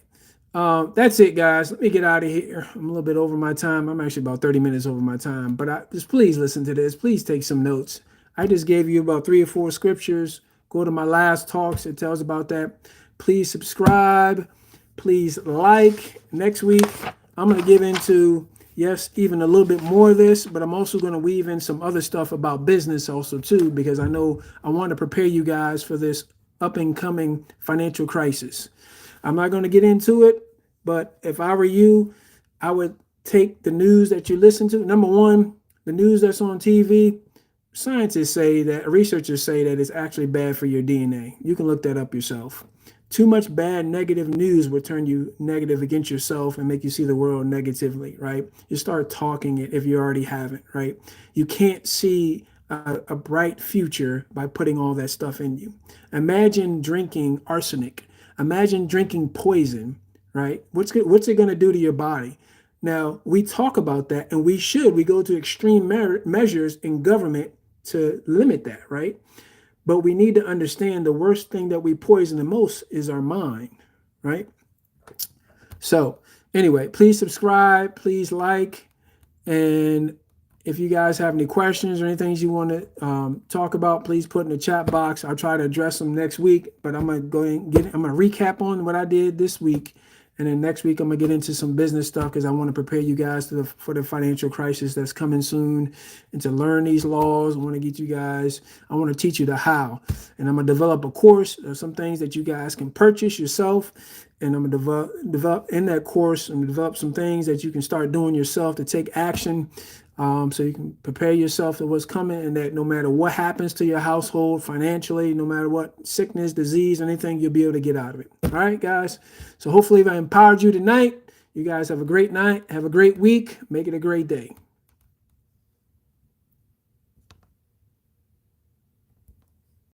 that's it, guys. Let me get out of here. I'm a little bit over my time. I'm actually about 30 minutes over my time, but just please listen to this. Please take some notes. I just gave you about 3 or 4 scriptures. Go to my last talks. It tells about that. Please subscribe. Please like. Next week, I'm going to get into, yes, even a little bit more of this, but I'm also going to weave in some other stuff about business also too, because I know I want to prepare you guys for this up and coming financial crisis. I'm not going to get into it, but if I were you, I would take the news that you listen to. Number one, the news that's on TV, scientists say that, researchers say that it's actually bad for your DNA. You can look that up yourself. Too much bad, negative news will turn you negative against yourself and make you see the world negatively, right? You start talking it if you already haven't, right? You can't see a bright future by putting all that stuff in you. Imagine drinking arsenic. Imagine drinking poison, right? What's it going to do to your body? Now, we talk about that, and we go to extreme measures in government to limit that, right? But we need to understand the worst thing that we poison the most is our mind, right? So anyway, please subscribe, please like, and if you guys have any questions or anything you want to talk about, please put in the chat box. I'll try to address them next week, but I'm going to recap on what I did this week. And then next week, I'm going to get into some business stuff because I want to prepare you guys for the financial crisis that's coming soon, and to learn these laws. I want to teach you the how. And I'm going to develop a course. There's some things that you guys can purchase yourself. And I'm going to develop in that course and develop some things that you can start doing yourself to take action. So you can prepare yourself to what's coming, and that no matter what happens to your household financially, no matter what sickness, disease, anything, you'll be able to get out of it. All right, guys. So hopefully if I empowered you tonight, you guys have a great night. Have a great week. Make it a great day.